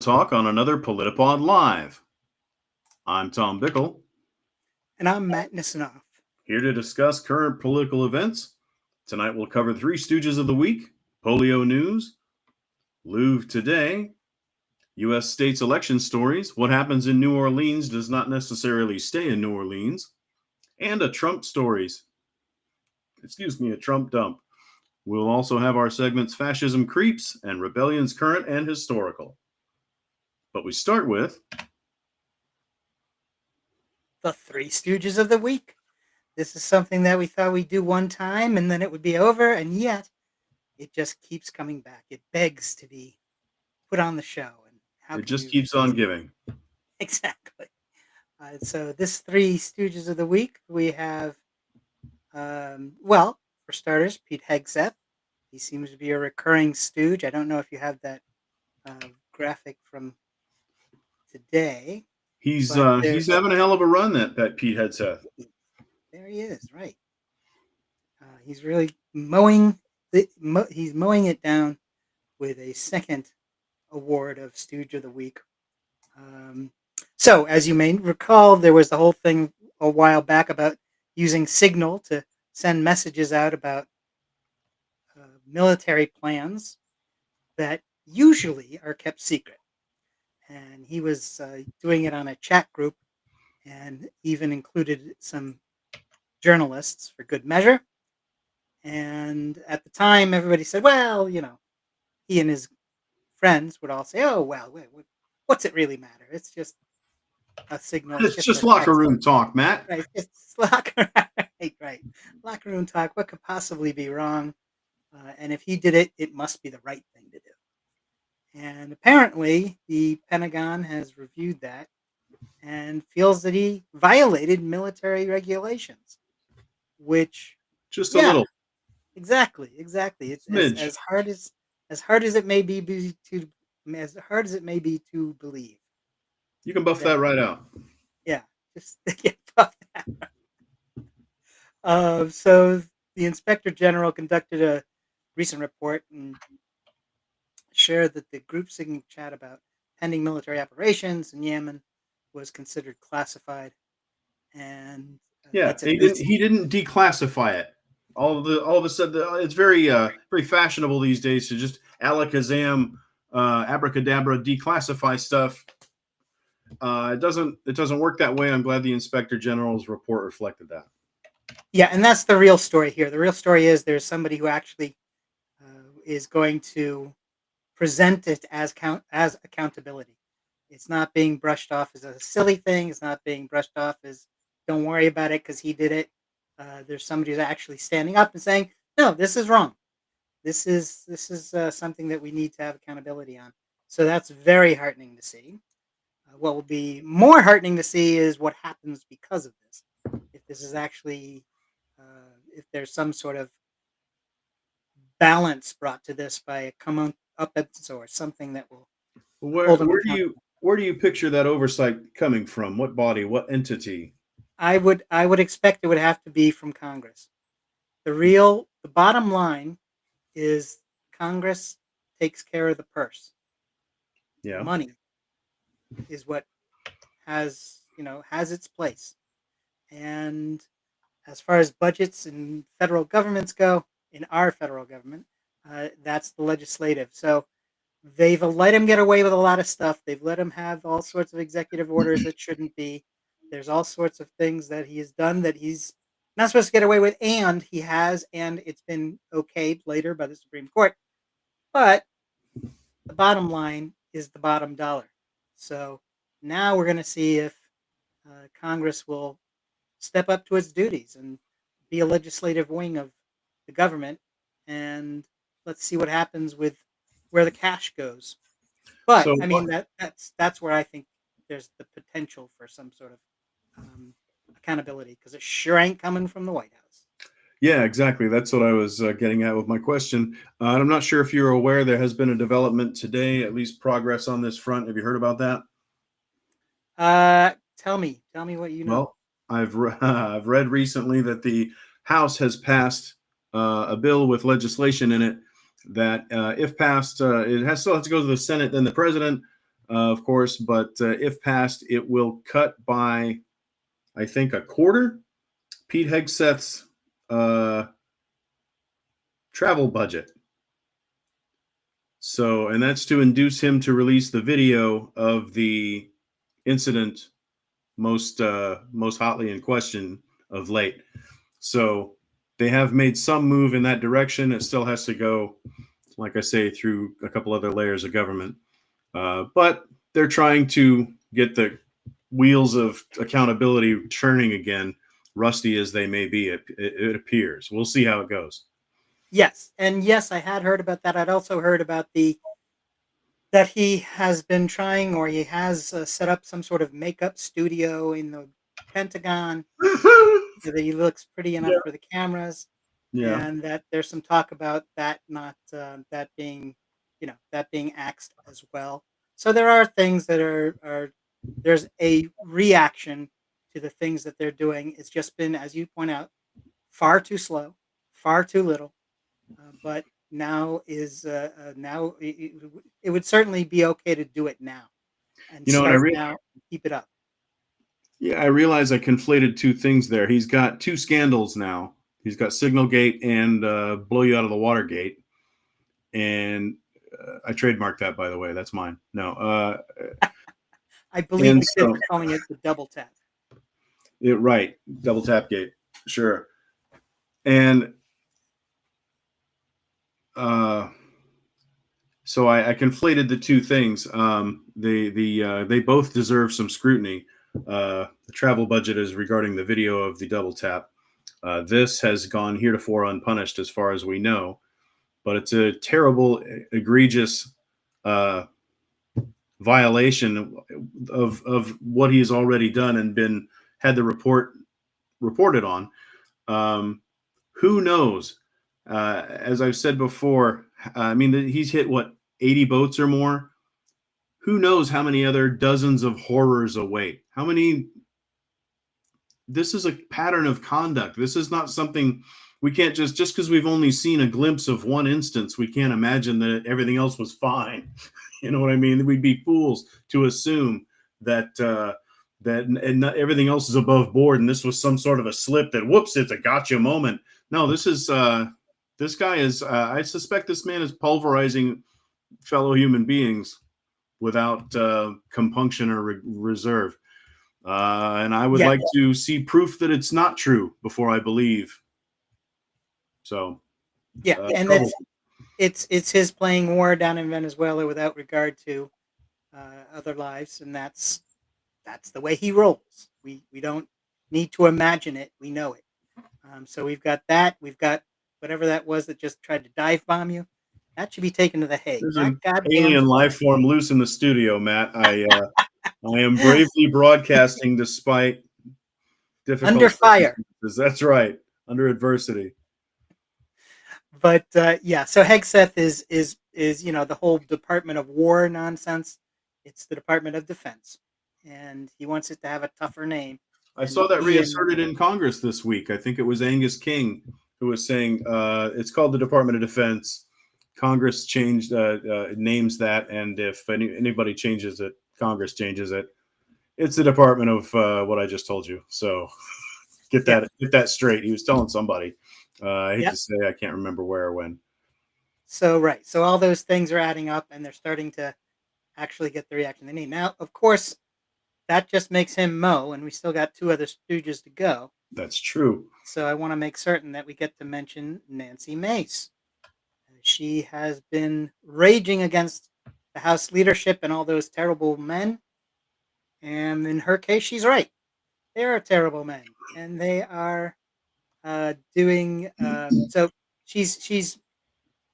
Talk on another PolitiPod Live. I'm Tom Bickle, And I'm Matt Nisanoff. here to discuss current political events. Tonight we'll cover Three Stooges of the Week, polio news, Louvre Today, U.S. states election stories, what happens in New Orleans does not necessarily stay in New Orleans, and a Trump dump. We'll also have our segments Fascism Creeps and Rebellions Current and Historical. But we start with The Three Stooges of the Week. This is something that we thought we'd do one time and then it would be over, and yet it just keeps coming back. It begs to be put on the show. And how It can Just you Keeps on resist? Giving. Exactly. So this Three Stooges of the Week, we have, for starters, Pete Hegseth. He seems to be a recurring stooge. I don't know if you have that graphic from today, He's but uh, he's having a hell of a run, that Pete Hegseth. there he is, right. He's really he's mowing it down with a second award of Stooge of the Week. Um, so, as you may recall, there was the whole thing a while back about using Signal to send messages out about military plans that usually are kept secret. And he was doing it on a chat group and even included some journalists for good measure. And at the time, everybody said, well, he and his friends would all say, "Oh, well, what's it really matter? It's just a signal. It's It's just just a locker text, room talk, Matt. right? It's just locker, right? Locker room talk. What could possibly be wrong? And if he did it, it must be the right thing to do." And apparently, the Pentagon has reviewed that and feels that he violated military regulations. Which, Just a yeah, little exactly. It's smidge. as hard as it may be to as hard as it may be to believe You can buff that that. right out. Yeah, just get puffed out. So the inspector general conducted a recent report and shared that the group signal chat about pending military operations in Yemen was considered classified, and Yeah, that's at he didn't. least. He didn't declassify it. All of a sudden, it's very fashionable these days to just alakazam, abracadabra, declassify stuff. It doesn't work that way. I'm glad the inspector general's report reflected that. Yeah, and that's the real story here. The real story is there's somebody who actually is going to present it as accountability. It's not being brushed off as a silly thing. It's not being brushed off as don't worry about it because he did it. There's somebody who's actually standing up and saying, "No, this is wrong. This is something that we need to have accountability on." So that's very heartening to see. What will be more heartening to see is what happens because of this. If this is actually, if there's some sort of balance brought to this by a come on up or something that will Where hold him where do you accountable. where do you picture that oversight coming from? What body? What entity? I would expect it would have to be from Congress. The bottom line is Congress takes care of the purse. The Yeah. money is what has its place. And as far as budgets and federal governments go, in our federal government, that's the legislative. So they've let him get away with a lot of stuff. They've let him have all sorts of executive orders that shouldn't be. There's all sorts of things that he has done that he's not supposed to get away with, and he has, and it's been okayed later by the Supreme Court. But the bottom line is the bottom dollar. So now we're going to see if Congress will step up to its duties and be a legislative wing of the government, and let's see what happens with where the cash goes. But So I mean that's where I think there's the potential for some sort of um, accountability because it sure ain't coming from the White House. yeah, exactly. That's what I was getting at with my question. And I'm not sure if you're aware there has been a development today, at least progress on this front. Have you heard about that? Tell me what you know. Well, I've read recently that the House has passed a bill with legislation in it that, if passed, still has to go to the Senate, then the president. of course, but if passed, it will cut by, I think, a quarter Pete Hegseth's travel budget. So, and that's to induce him to release the video of the incident most hotly in question of late. So they have made some move in that direction. It still has to go, like I say, through a couple other layers of government. But they're trying to get the wheels of accountability turning again, rusty as they may be. It appears. We'll see how it goes. Yes, and yes, I had heard about that. I'd also heard about that he has been trying, or he has set up some sort of makeup studio in the Pentagon, so that he looks pretty enough Yeah. for the cameras, Yeah. and that there's some talk about that not that being, that being axed as well. So there are things that are there's a reaction to the things that they're doing. It's just been, as you point out, far too slow, far too little. But now is now it would certainly be okay to do it now and You know, and start now. Keep it up. I realize I conflated two things there. He's got two scandals now. He's got Signalgate and Blow You Out of the Watergate. And I trademarked that, by the way. That's mine. No. I believe and the kids are calling it the double tap. Right. Double tap gate. Sure. And so I conflated the two things. They both deserve some scrutiny. The travel budget is regarding the video of the double tap. This has gone heretofore unpunished as far as we know, but it's a terrible, egregious violation of what he's already done and been had the reported on. Who knows? As I've said before, I mean, he's hit what, 80 boats or more. Who knows how many other dozens of horrors await? How many? This is a pattern of conduct. This is not something we can't just because we've only seen a glimpse of one instance, we can't imagine that everything else was fine. You know what I mean? We'd be fools to assume that and not, everything else is above board, and this was some sort of a slip that whoops, it's a gotcha moment. No, this guy is. I suspect this man is pulverizing fellow human beings without compunction or reserve. And I would like to see proof that it's not true before I believe. So, and it's his playing war down in Venezuela without regard to other lives, and that's the way he rolls. We don't need to imagine it; we know it. So we've got that. We've got whatever that was that just tried to dive bomb you. That should be taken to the Hague. There's that an alien life form loose in the studio, Matt. I am bravely broadcasting despite difficult under fire. That's right, under adversity. But yeah, so Hegseth is the whole Department of War nonsense. It's the Department of Defense, and he wants it to have a tougher name. I saw that reasserted in Congress this week. I think it was Angus King who was saying it's called the Department of Defense. Congress changed names that, and if anybody changes it, Congress changes it. It's the Department of what I just told you. So get that straight. He was telling somebody. I hate to say, I can't remember where or when. So right, so all those things are adding up, and they're starting to actually get the reaction they need. Now, of course, that just makes him Mo, and we still got two other stooges to go. That's true. So I want to make certain that we get to mention Nancy Mace. She has been raging against the House leadership and all those terrible men. And in her case, she's right. They are terrible men, and they are doing so. She's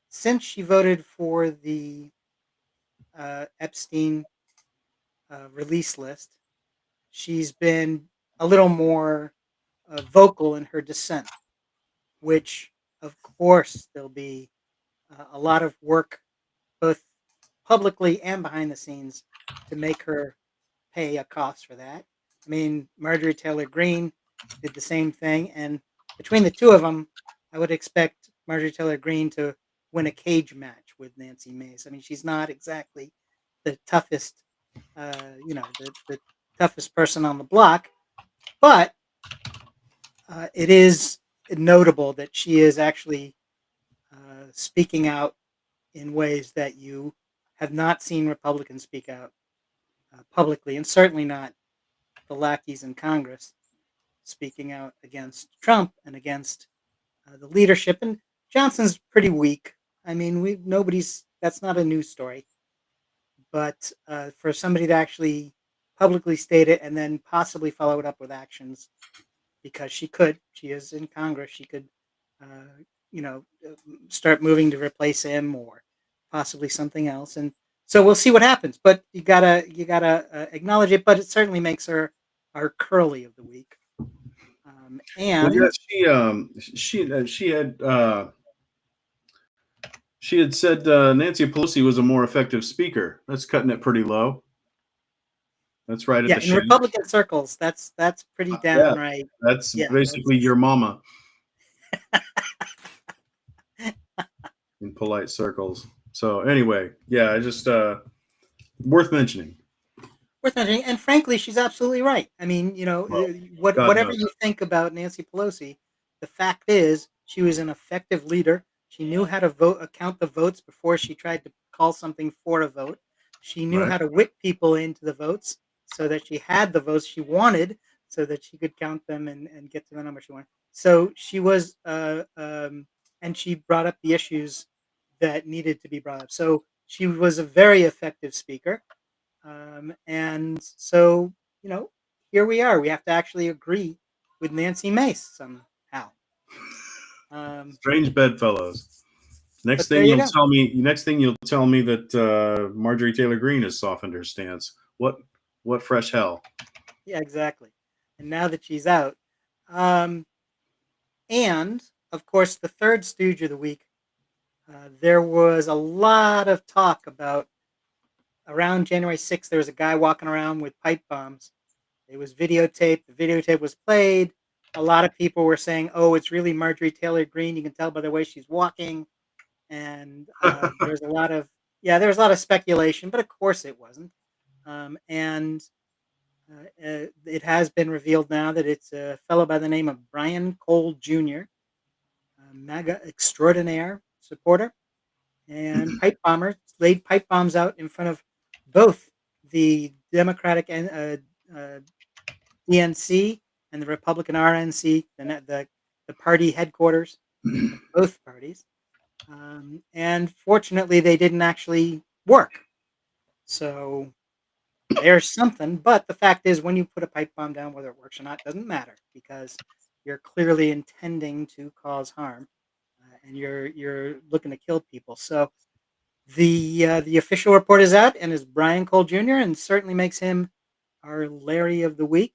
since she voted for the Epstein release list, she's been a little more vocal in her dissent, which, of course, there'll be a lot of work, both publicly and behind the scenes, to make her pay a cost for that. I mean, Marjorie Taylor Greene did the same thing, and between the two of them, I would expect Marjorie Taylor Greene to win a cage match with Nancy Mace. I mean, she's not exactly the toughest the toughest person on the block. But it is notable that she is actually speaking out in ways that you have not seen Republicans speak out publicly, and certainly not the lackeys in Congress speaking out against Trump and against the leadership. And Johnson's pretty weak. I mean, that's not a news story. But for somebody to actually publicly state it and then possibly follow it up with actions, because she is in Congress, she could, uh, start moving to replace him or possibly something else. And so we'll see what happens. But you gotta acknowledge it. But it certainly makes her our curly of the week. Well, yeah, And she had said Nancy Pelosi was a more effective speaker. That's cutting it pretty low. That's right at yeah, the in shank. Republican circles, that's pretty Yeah, downright. that's Yeah, basically your mama in polite circles. So anyway, yeah, I just worth mentioning. worth mentioning. And frankly, she's absolutely right. I mean, Well, God whatever knows. you think about Nancy Pelosi, the fact is she was an effective leader. She knew how to count the votes before she tried to call something for a vote. She knew Right. how to whip people into the votes so that she had the votes she wanted, so that she could count them and get to the number she wanted. So she was, and she brought up the issues that needed to be brought up. So she was a very effective speaker. And so, here we are. We have to actually agree with Nancy Mace somehow. Um, Strange bedfellows. but there you go. Next thing you'll tell me that Marjorie Taylor Greene has softened her stance. What fresh hell? Yeah, exactly. And now that she's out, um, and of course, the third stooge of the week, there was a lot of talk about around January 6th. There was a guy walking around with pipe bombs. It was videotaped. The videotape was played. A lot of people were saying, "Oh, it's really Marjorie Taylor Greene. You can tell by the way she's walking." And there's a lot of there was a lot of speculation, but of course it wasn't. And it has been revealed now that it's a fellow by the name of Brian Cole Jr., a MAGA extraordinaire supporter and pipe bomber, laid pipe bombs out in front of both the Democratic and DNC and the Republican RNC, the party headquarters of both parties. And fortunately, they didn't actually work. So there's something. But the fact is, when you put a pipe bomb down, whether it works or not doesn't matter, because you're clearly intending to cause harm, and you're looking to kill people. So the official report is out, and is Brian Cole Jr., and certainly makes him our Larry of the week.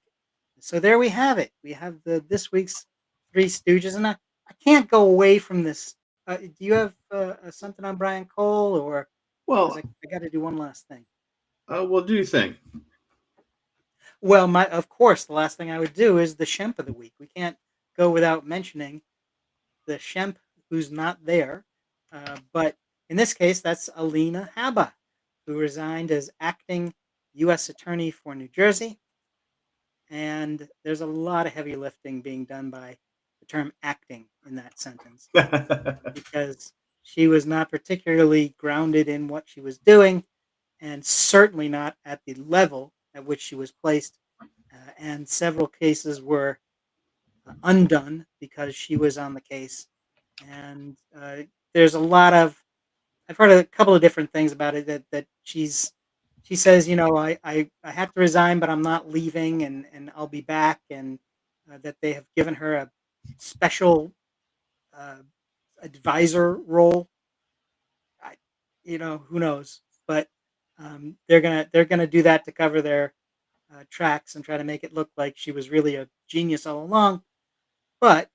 So there we have it. We have this week's Three Stooges, and I can't go away from this. Do you have something on Brian Cole, or because Well, I got to do one last thing? what do you think? Well, of course, the last thing I would do is the Shemp of the week. We can't go without mentioning the Shemp who's not there. But in this case, that's Alina Habba, who resigned as acting U.S. Attorney for New Jersey. And there's a lot of heavy lifting being done by the term acting in that sentence, because she was not particularly grounded in what she was doing, and certainly not at the level at which she was placed. And several cases were undone because she was on the case. And there's a lot of I've heard a couple of different things about it, that she says, I have to resign, but I'm not leaving, and I'll be back, and that they have given her a special uh, advisor role. I, who knows? But they're gonna do that to cover their tracks and try to make it look like she was really a genius all along. But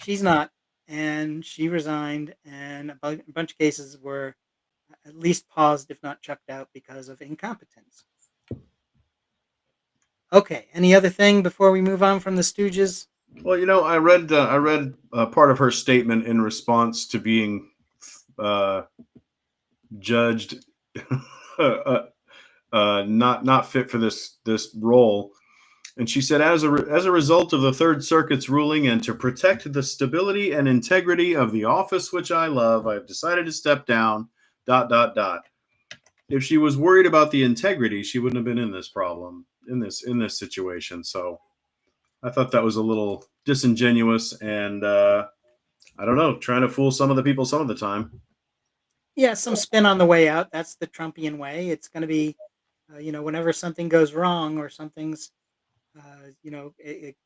she's not, and she resigned, and a bunch of cases were at least paused, if not chucked out, because of incompetence. Okay, any other thing before we move on from the Stooges? Well, I read part of her statement in response to being judged not fit for this role. And she said, as a result of the Third Circuit's ruling and to protect the stability and integrity of the office which I love, I have decided to step down. ... If she was worried about the integrity, she wouldn't have been in this problem, in this situation. So I thought that was a little disingenuous, and I don't know, trying to fool some of the people some of the time. Yeah, some spin on the way out. That's the Trumpian way. It's going to be, whenever something goes wrong or something's,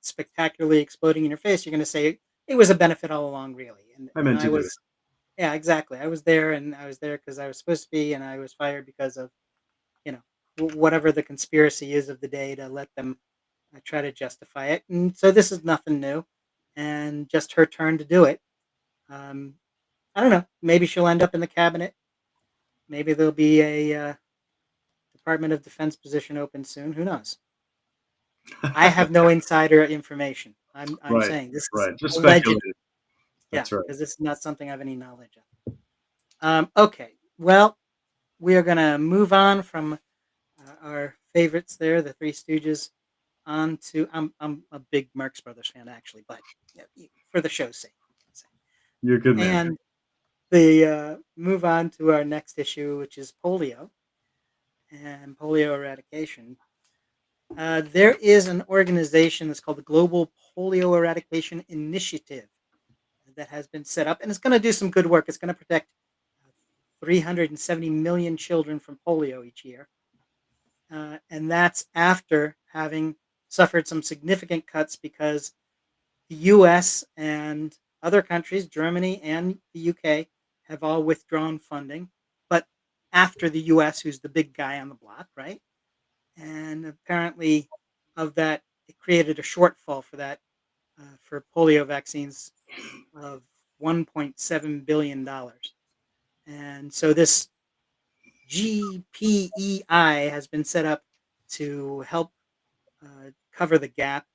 spectacularly exploding in your face, you're going to say it was a benefit all along, really. And I and meant I to do it. was, yeah, exactly. I was there, and I was there because I was supposed to be, and I was fired because of, whatever the conspiracy is of the day to let them try to justify it. And so this is nothing new, and just her turn to do it. Um, I don't know. Maybe she'll end up in the cabinet. Maybe there'll be a Department of Defense position open soon. Who knows? I have no insider information. I'm Right, saying this is right. Just alleged. speculated. Yeah, That's right. because this is not something I have any knowledge of. Okay. Well, we are going to move on from our favorites there, the Three Stooges, on to I'm a big Marx Brothers fan actually, but for the show's sake, You're a good man. and the move on to our next issue, which is polio and polio eradication. There is an organization that's called the Global Polio Eradication Initiative that has been set up, and it's going to do some good work. It's going to protect 370 million children from polio each year. And that's after having suffered some significant cuts because the US and other countries, Germany and the UK, have all withdrawn funding. But after the US, who's the big guy on the block, right? And apparently, of that, it created a shortfall for that for polio vaccines of $1.7 billion. And so this GPEI has been set up to help cover the gap,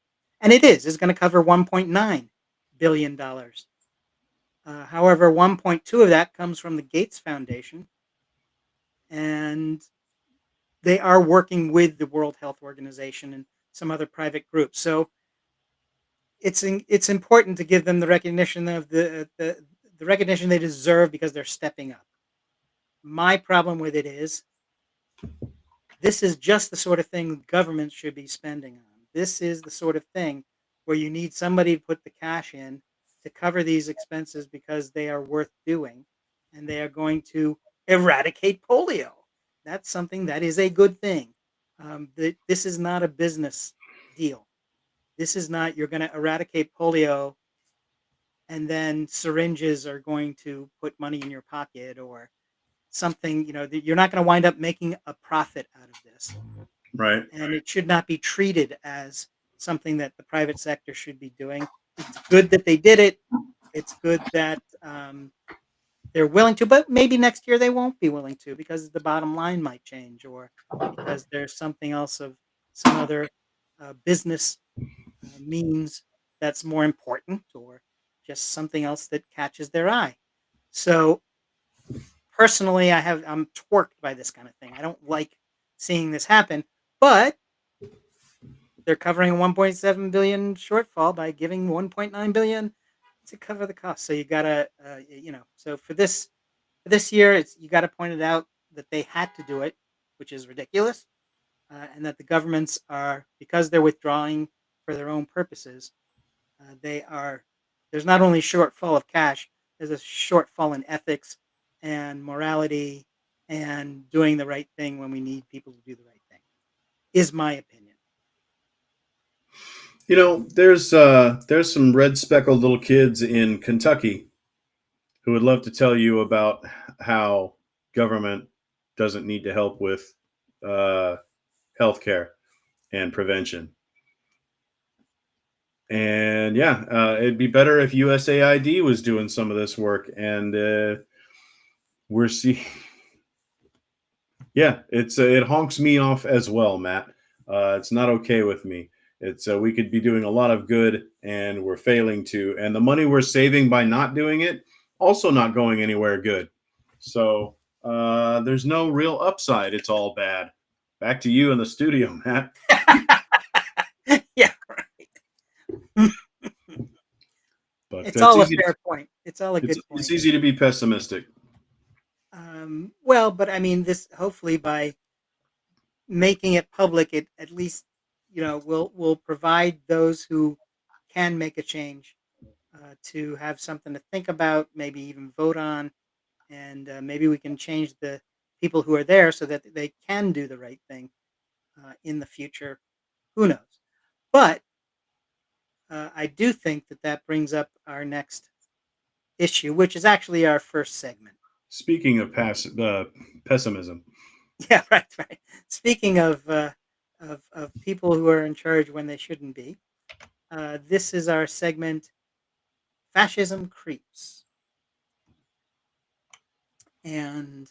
and it is. It's going to cover $1.9 billion. However, 1.2 of that comes from the Gates Foundation, and they are working with the World Health Organization and some other private groups. So it's important to give them the recognition of the recognition they deserve because they're stepping up. My problem with it is this is just the sort of thing governments should be spending on. This is the sort of thing where you need somebody to put the cash in to cover these expenses because they are worth doing and they are going to eradicate polio. That's something that is a good thing. This is not a business deal. This is not, you're going to eradicate polio and then syringes are going to put money in your pocket or something, you're not going to wind up making a profit out of this. Right. And it should not be treated as something that the private sector should be doing. It's good that they did it. It's good that they're willing to, but maybe next year they won't be willing to because the bottom line might change or because there's something else of some other business means that's more important or just something else that catches their eye. So personally, I'm torqued by this kind of thing. I don't like seeing this happen, but they're covering a 1.7 billion shortfall by giving 1.9 billion to cover the cost. So you gotta, so for this year, you got to point it out that they had to do it, which is ridiculous, and that the governments are because they're withdrawing for their own purposes. They are there's not only shortfall of cash, there's a shortfall in ethics and morality and doing the right thing when we need people to do the right thing. Is my opinion. There's some red speckled little kids in Kentucky who would love to tell you about how government doesn't need to help with uh, healthcare and prevention. And yeah, it'd be better if USAID was doing some of this work. And we're seeing, yeah, it honks me off as well, Matt. It's not okay with me. It's we could be doing a lot of good, and we're failing to. And the money we're saving by not doing it, also not going anywhere good. So there's no real upside. It's all bad. Back to you in the studio, Matt. Yeah, right. But It's all a easy. fair point. It's all a good It's point. easy to be pessimistic. Well, but I mean, this hopefully by making it public, it at least will provide those who can make a change to have something to think about, maybe even vote on, and maybe we can change the people who are there so that they can do the right thing in the future. Who knows? But I do think that that brings up our next issue, which is actually our first segment. Speaking of pessimism, Yeah, right, right. Speaking of people who are in charge when they shouldn't be, this is our segment, Fascism Creeps. And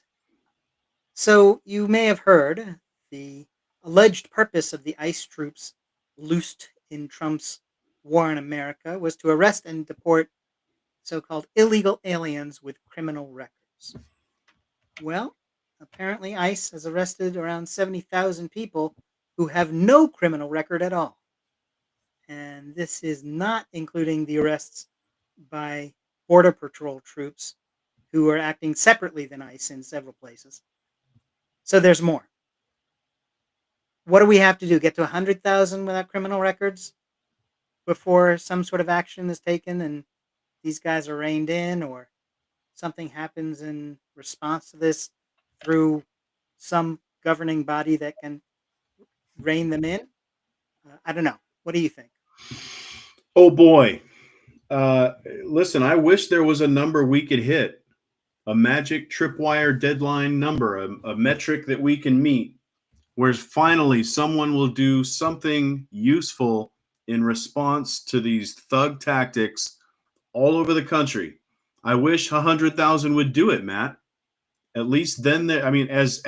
so you may have heard the alleged purpose of the ICE troops loosed in Trump's war in America was to arrest and deport so-called illegal aliens with criminal records. Well, apparently ICE has arrested around 70,000 people who have no criminal record at all. And this is not including the arrests by Border Patrol troops who are acting separately than ICE in several places. So there's more. What do we have to do? Get to 100,000 without criminal records before some sort of action is taken and these guys are reined in, or something happens in response to this through some governing body that can rein them in? I don't know. What do you think? oh boy. Listen, I wish there was a number we could hit, a magic tripwire deadline number, a metric that we can meet, where finally someone will do something useful in response to these thug tactics all over the country. I wish 100,000 would do it, Matt. At least then, I mean, as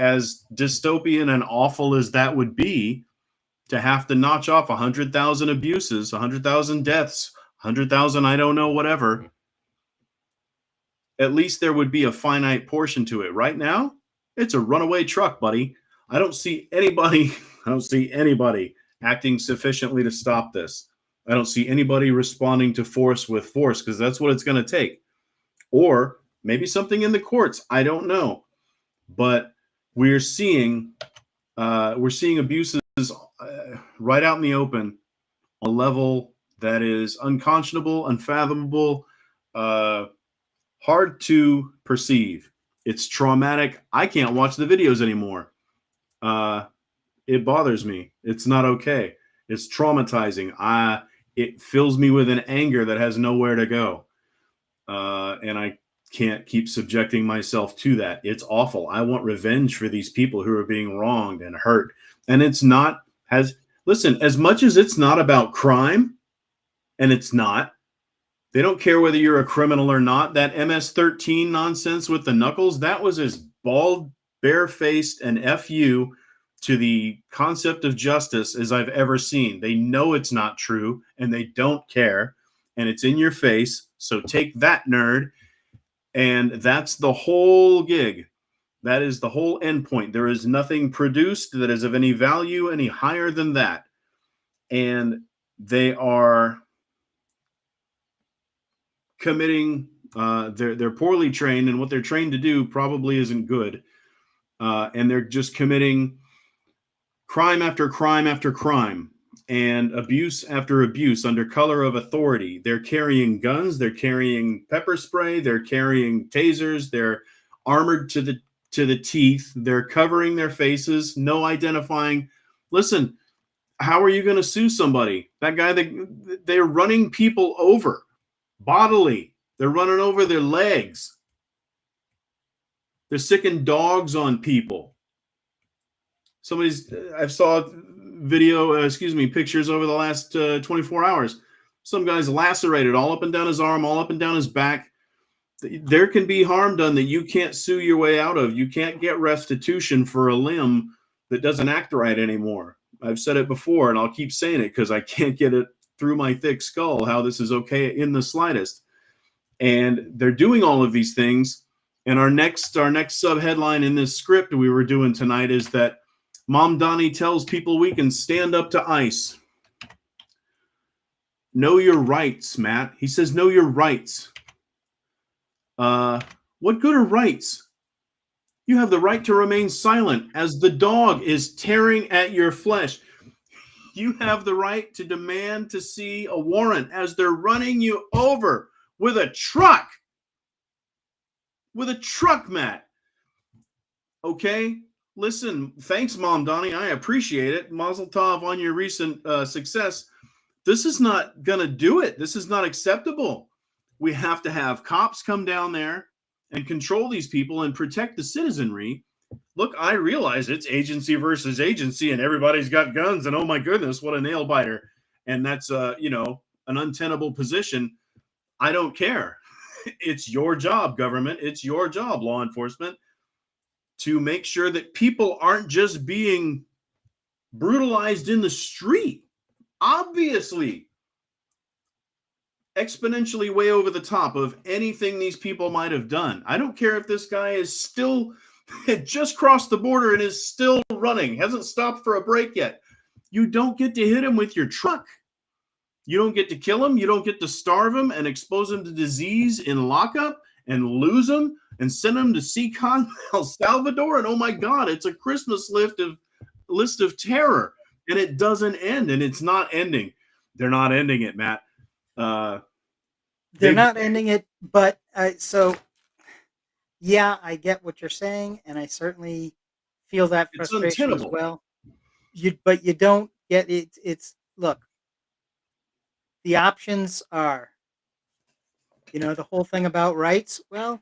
dystopian and awful as that would be, to have to notch off 100,000 abuses, 100,000 deaths, 100,000, I don't know, whatever. At least there would be a finite portion to it. Right now, it's a runaway truck, buddy. I don't see anybody. I don't see anybody acting sufficiently to stop this. I don't see anybody responding to force with force, because that's what it's going to take. Or maybe something in the courts. I don't know. But we're seeing abuses right out in the open, on a level that is unconscionable, unfathomable, hard to perceive. It's traumatic. I can't watch the videos anymore. It bothers me. It's not okay. It's traumatizing. It fills me with an anger that has nowhere to go. And I can't keep subjecting myself to that. It's awful. I want revenge for these people who are being wronged and hurt. And it's not, listen, as much as it's not about crime, and it's not, they don't care whether you're a criminal or not. That MS-13 nonsense with the knuckles, that was as bald, barefaced, and FU to the concept of justice as I've ever seen. They know it's not true, and they don't care, and it's in your face. So take that, nerd. And that's the whole gig. That is the whole endpoint. There is nothing produced that is of any value any higher than that. And they are committing, they're poorly trained, and what they're trained to do probably isn't good. And they're just committing crime after crime after crime and abuse after abuse under color of authority. They're carrying guns, they're carrying pepper spray, they're carrying tasers, they're armored to the teeth, they're covering their faces, no identifying. Listen, how are you going to sue somebody? That guy, they're running people over bodily. They're running over their legs. They're sicking dogs on people. I saw pictures over the last 24 hours. Some guy's lacerated all up and down his arm, all up and down his back. There can be harm done that you can't sue your way out of. You can't get restitution for a limb that doesn't act right anymore. I've said it before, and I'll keep saying it because I can't get it through my thick skull how this is okay in the slightest. And they're doing all of these things. And our next sub headline in this script we were doing tonight is that Mom Donnie tells people we can stand up to ICE. Know your rights, Matt. He says, know your rights. What good are rights? You have the right to remain silent as the dog is tearing at your flesh. You have the right to demand to see a warrant as they're running you over with a truck. With a truck, Matt. Okay? Listen, thanks, Mom Donnie. I appreciate it. Mazel tov on your recent success. This is not going to do it. This is not acceptable. We have to have cops come down there and control these people and protect the citizenry. Look, I realize it's agency versus agency and everybody's got guns and oh my goodness, what a nail biter. And that's, an untenable position. I don't care. It's your job, government. It's your job, law enforcement, to make sure that people aren't just being brutalized in the street. Obviously, exponentially way over the top of anything these people might have done. I don't care if this guy is still had just crossed the border and is still running, hasn't stopped for a break yet. You don't get to hit him with your truck. You don't get to kill him. You don't get to starve him and expose him to disease in lockup and lose him and send him to Seacon, El Salvador. And oh my God, it's a Christmas list of terror. And it doesn't end, and it's not ending. They're not ending it, Matt. They're not ending it, but yeah, I get what you're saying, and I certainly feel that frustration as well. But you don't get it. Look, the options are, the whole thing about rights. Well,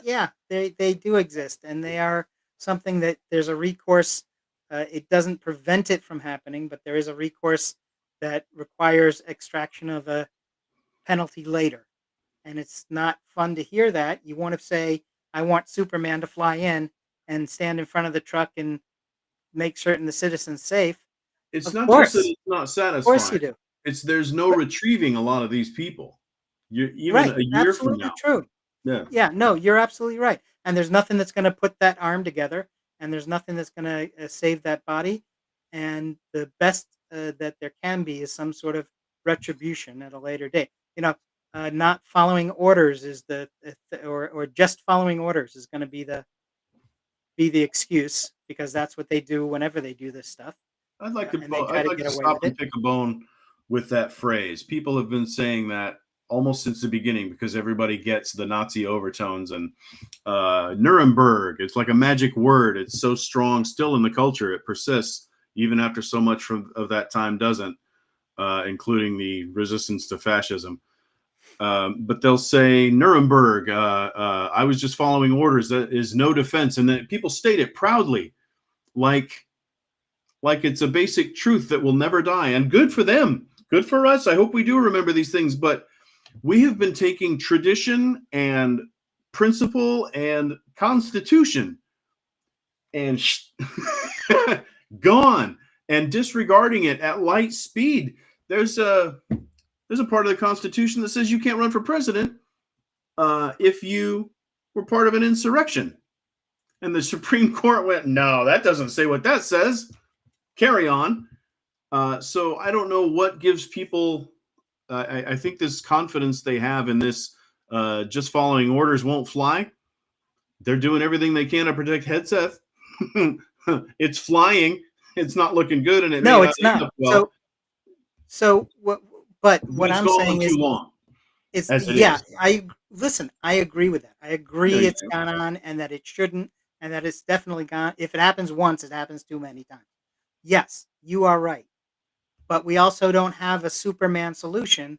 yeah, they do exist, and they are something that there's a recourse. It doesn't prevent it from happening, but there is a recourse that requires extraction of a penalty later. And it's not fun to hear that. You want to say, I want Superman to fly in and stand in front of the truck and make certain the citizen's safe. It's not just that it's not satisfying. Of course you do. There's no retrieving a lot of these people. Even right. a year absolutely from now. True. Yeah. Yeah, no, you're absolutely right. And there's nothing that's going to put that arm together, and there's nothing that's going to save that body. And the best that there can be is some sort of retribution at a later date. Not following orders is or just following orders is going to be the excuse, because that's what they do whenever they do this stuff. I'd like to stop and pick a bone with that phrase. People have been saying that almost since the beginning because everybody gets the Nazi overtones, and Nuremberg, it's like a magic word. It's so strong still in the culture. It persists even after so much of that time doesn't, including the resistance to fascism. But they'll say Nuremberg, I was just following orders. That is no defense. And then people state it proudly, like it's a basic truth that will never die. And good for them. Good for us. I hope we do remember these things. But we have been taking tradition and principle and constitution and gone and disregarding it at light speed. There's a part of the Constitution that says you can't run for president if you were part of an insurrection. And the Supreme Court went, no, that doesn't say what that says. Carry on. So I don't know what gives people, I think this confidence they have in this just following orders won't fly. They're doing everything they can to protect Hegseth. It's flying. It's not looking good. And it's not. Well. So what? But what I'm saying is, I agree with that. I agree it's gone on and that it shouldn't, and that it's definitely gone. If it happens once, it happens too many times. Yes, you are right. But we also don't have a Superman solution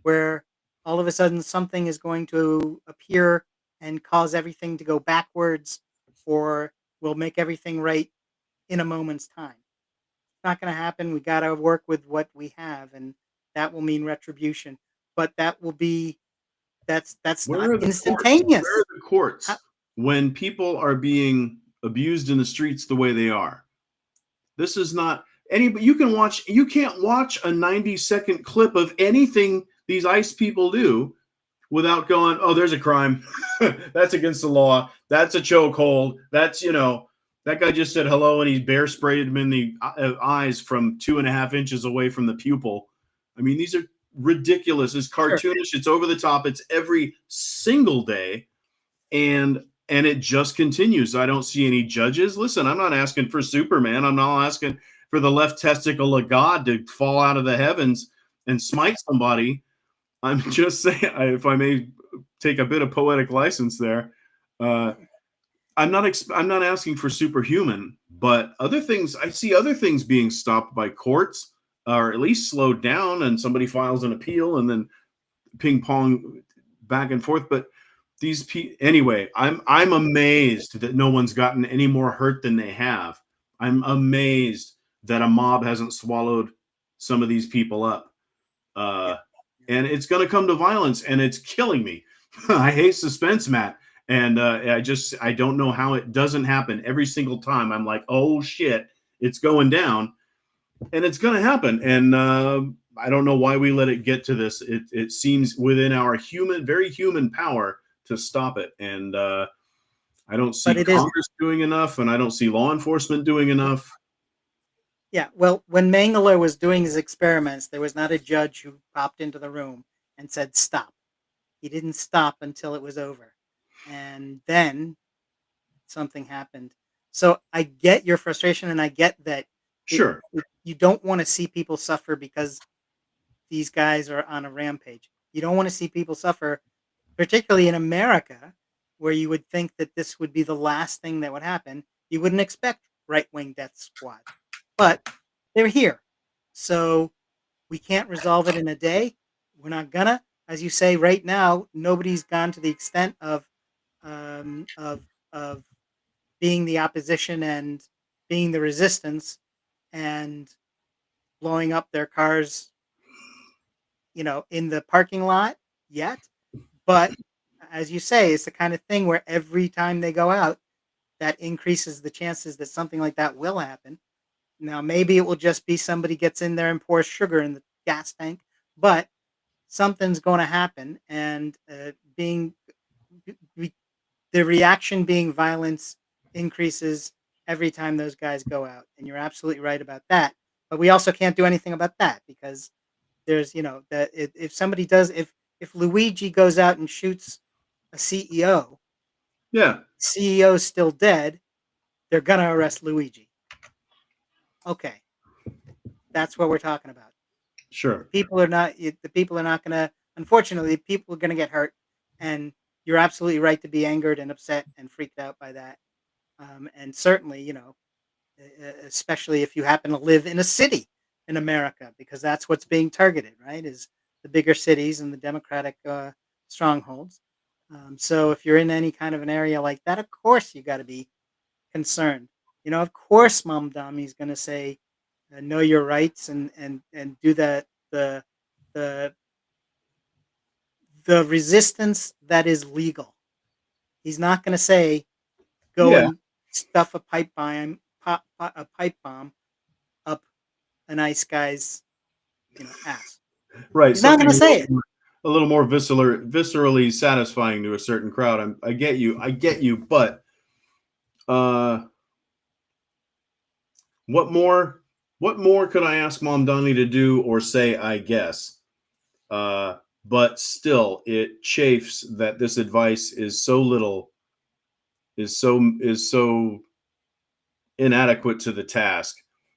where all of a sudden something is going to appear and cause everything to go backwards, or will make everything right in a moment's time. It's not going to happen. We got to work with what we have, and that will mean retribution, but that's not instantaneous. Where are the courts when people are being abused in the streets the way they are? This is not anybody. You can't watch a 90-second clip of anything these ICE people do without going, oh, there's a crime. That's against the law. That's a chokehold. That's, That guy just said hello, and he bear sprayed him in the eyes from 2.5 inches away from the pupil. I mean, these are ridiculous. It's Sure. cartoonish. It's over the top. It's every single day, and it just continues. I don't see any judges. Listen, I'm not asking for Superman. I'm not asking for the left testicle of God to fall out of the heavens and smite somebody. I'm just saying, if I may take a bit of poetic license there, I'm not asking for superhuman, but other things, I see other things being stopped by courts, or at least slowed down, and somebody files an appeal, and then ping pong back and forth. But anyway, I'm amazed that no one's gotten any more hurt than they have. I'm amazed that a mob hasn't swallowed some of these people up. Yeah. And it's going to come to violence, and it's killing me. I hate suspense, Matt. And I don't know how it doesn't happen every single time. I'm like, oh shit, it's going down, and it's going to happen. And I don't know why we let it get to this. It seems within our very human power to stop it. And I don't see Congress doing enough, and I don't see law enforcement doing enough. Yeah, well, when Mengele was doing his experiments, there was not a judge who popped into the room and said, stop. He didn't stop until it was over. And then something happened. So I get your frustration, and I get that Sure. You don't want to see people suffer because these guys are on a rampage. You don't want to see people suffer, particularly in America, where you would think that this would be the last thing that would happen. You wouldn't expect right-wing death squads, but they're here. So we can't resolve it in a day. We're not gonna. As you say, right now, nobody's gone to the extent of um, of of being the opposition and being the resistance and blowing up their cars, in the parking lot yet. But as you say, it's the kind of thing where every time they go out, that increases the chances that something like that will happen. Now, maybe it will just be somebody gets in there and pours sugar in the gas tank, but something's going to happen. And the reaction being violence increases every time those guys go out. And you're absolutely right about that. But we also can't do anything about that because there's, that if somebody does, if Luigi goes out and shoots a CEO, Yeah. CEO's still dead, they're gonna arrest Luigi. Okay, that's what we're talking about. Sure. The people are not gonna. Unfortunately, people are gonna get hurt, and you're absolutely right to be angered and upset and freaked out by that. And certainly, especially if you happen to live in a city in America, because that's what's being targeted, right? Is the bigger cities and the Democratic strongholds. So if you're in any kind of an area like that, of course you got to be concerned. Of course, Mom Dami's going to say, "Know your rights," and do the the the resistance that is legal. He's not going to say, "Go Yeah. and stuff a pipe bomb up a nice guy's, ass." Right. He's not going Something to say it. a little more viscerally satisfying to a certain crowd. I get you. I get you. But uh, what more? What more could I ask Mom Donnie to do or say? I guess. But still, it chafes that this advice is so little, is so inadequate to the task.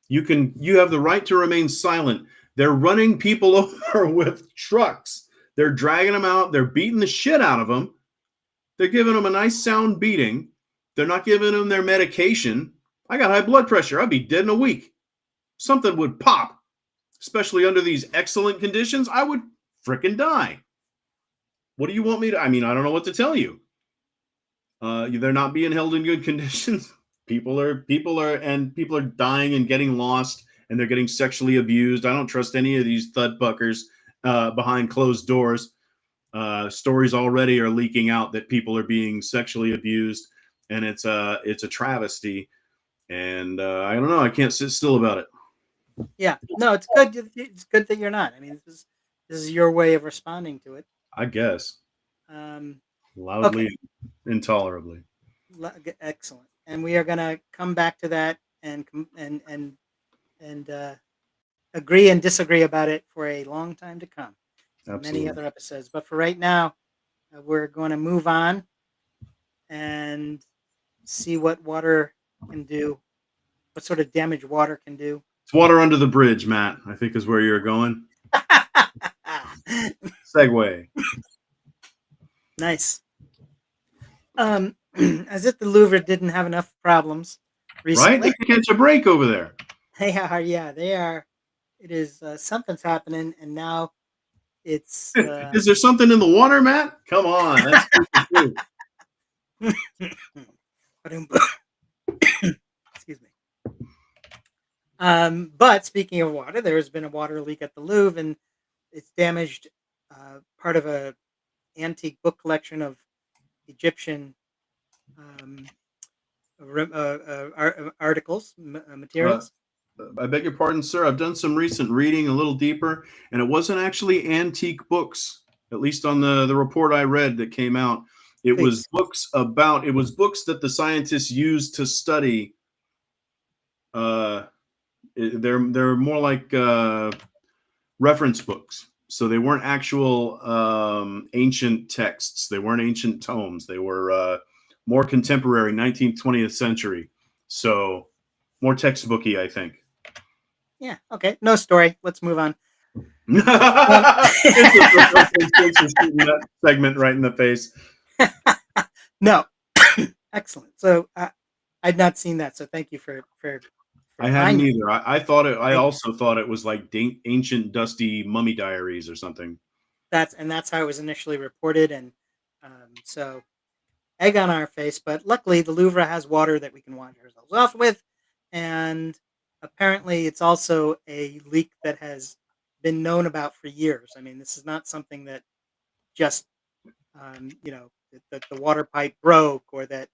You have the right to remain silent. They're running people over with trucks. They're dragging them out. They're beating the shit out of them. They're giving them a nice sound beating. They're not giving them their medication. I got high blood pressure. I'd be dead in a week. Something would pop, especially under these excellent conditions. I would frickin' die. What do you want me to? I mean, I don't know what to tell you. They're not being held in good conditions. People are dying and getting lost, and they're getting sexually abused. I don't trust any of these thud buckers behind closed doors. Stories already are leaking out that people are being sexually abused, and it's a travesty. And I don't know. I can't sit still about it. Yeah, no, it's good. It's good that you're not. I mean, this is your way of responding to it. I guess Um, loudly, okay, intolerably. excellent. and we are going to come back to that and agree and disagree about it for a long time to come. Many Absolutely. other episodes, but for right now, we're going to move on and see what water can do, what sort of damage water can do. It's water under the bridge, Matt, I think is where you're going. Segue. Nice. As if the Louvre didn't have enough problems Right? They recently. can catch a break over there. They are, yeah, they are. It is something's happening, and now it's. Is there something in the water, Matt? Come on. That's Excuse me. But speaking of water, there has been a water leak at the Louvre, and it's damaged part of a antique book collection of Egyptian um, articles, uh, materials. I beg your pardon, sir. I've done some recent reading a little deeper, and it wasn't actually antique books, at least on the report I read that came out. It was Please. books that the scientists used to study. They're more like reference books. So they weren't actual ancient texts. They weren't ancient tomes. They were more contemporary, 19th, 20th century. So more textbooky, I think. Yeah. Okay. No story. Let's move on. That segment right in the face. No. Excellent. So I'd not seen that. So thank you for I hadn't reminding me. either. I thought it. I Thank you. also thought it was like ancient, dusty mummy diaries or something. That's how it was initially reported, and so egg on our face. But luckily, the Louvre has water that we can wash ourselves off with, and apparently, it's also a leak that has been known about for years. I mean, this is not something that just that the water pipe broke or that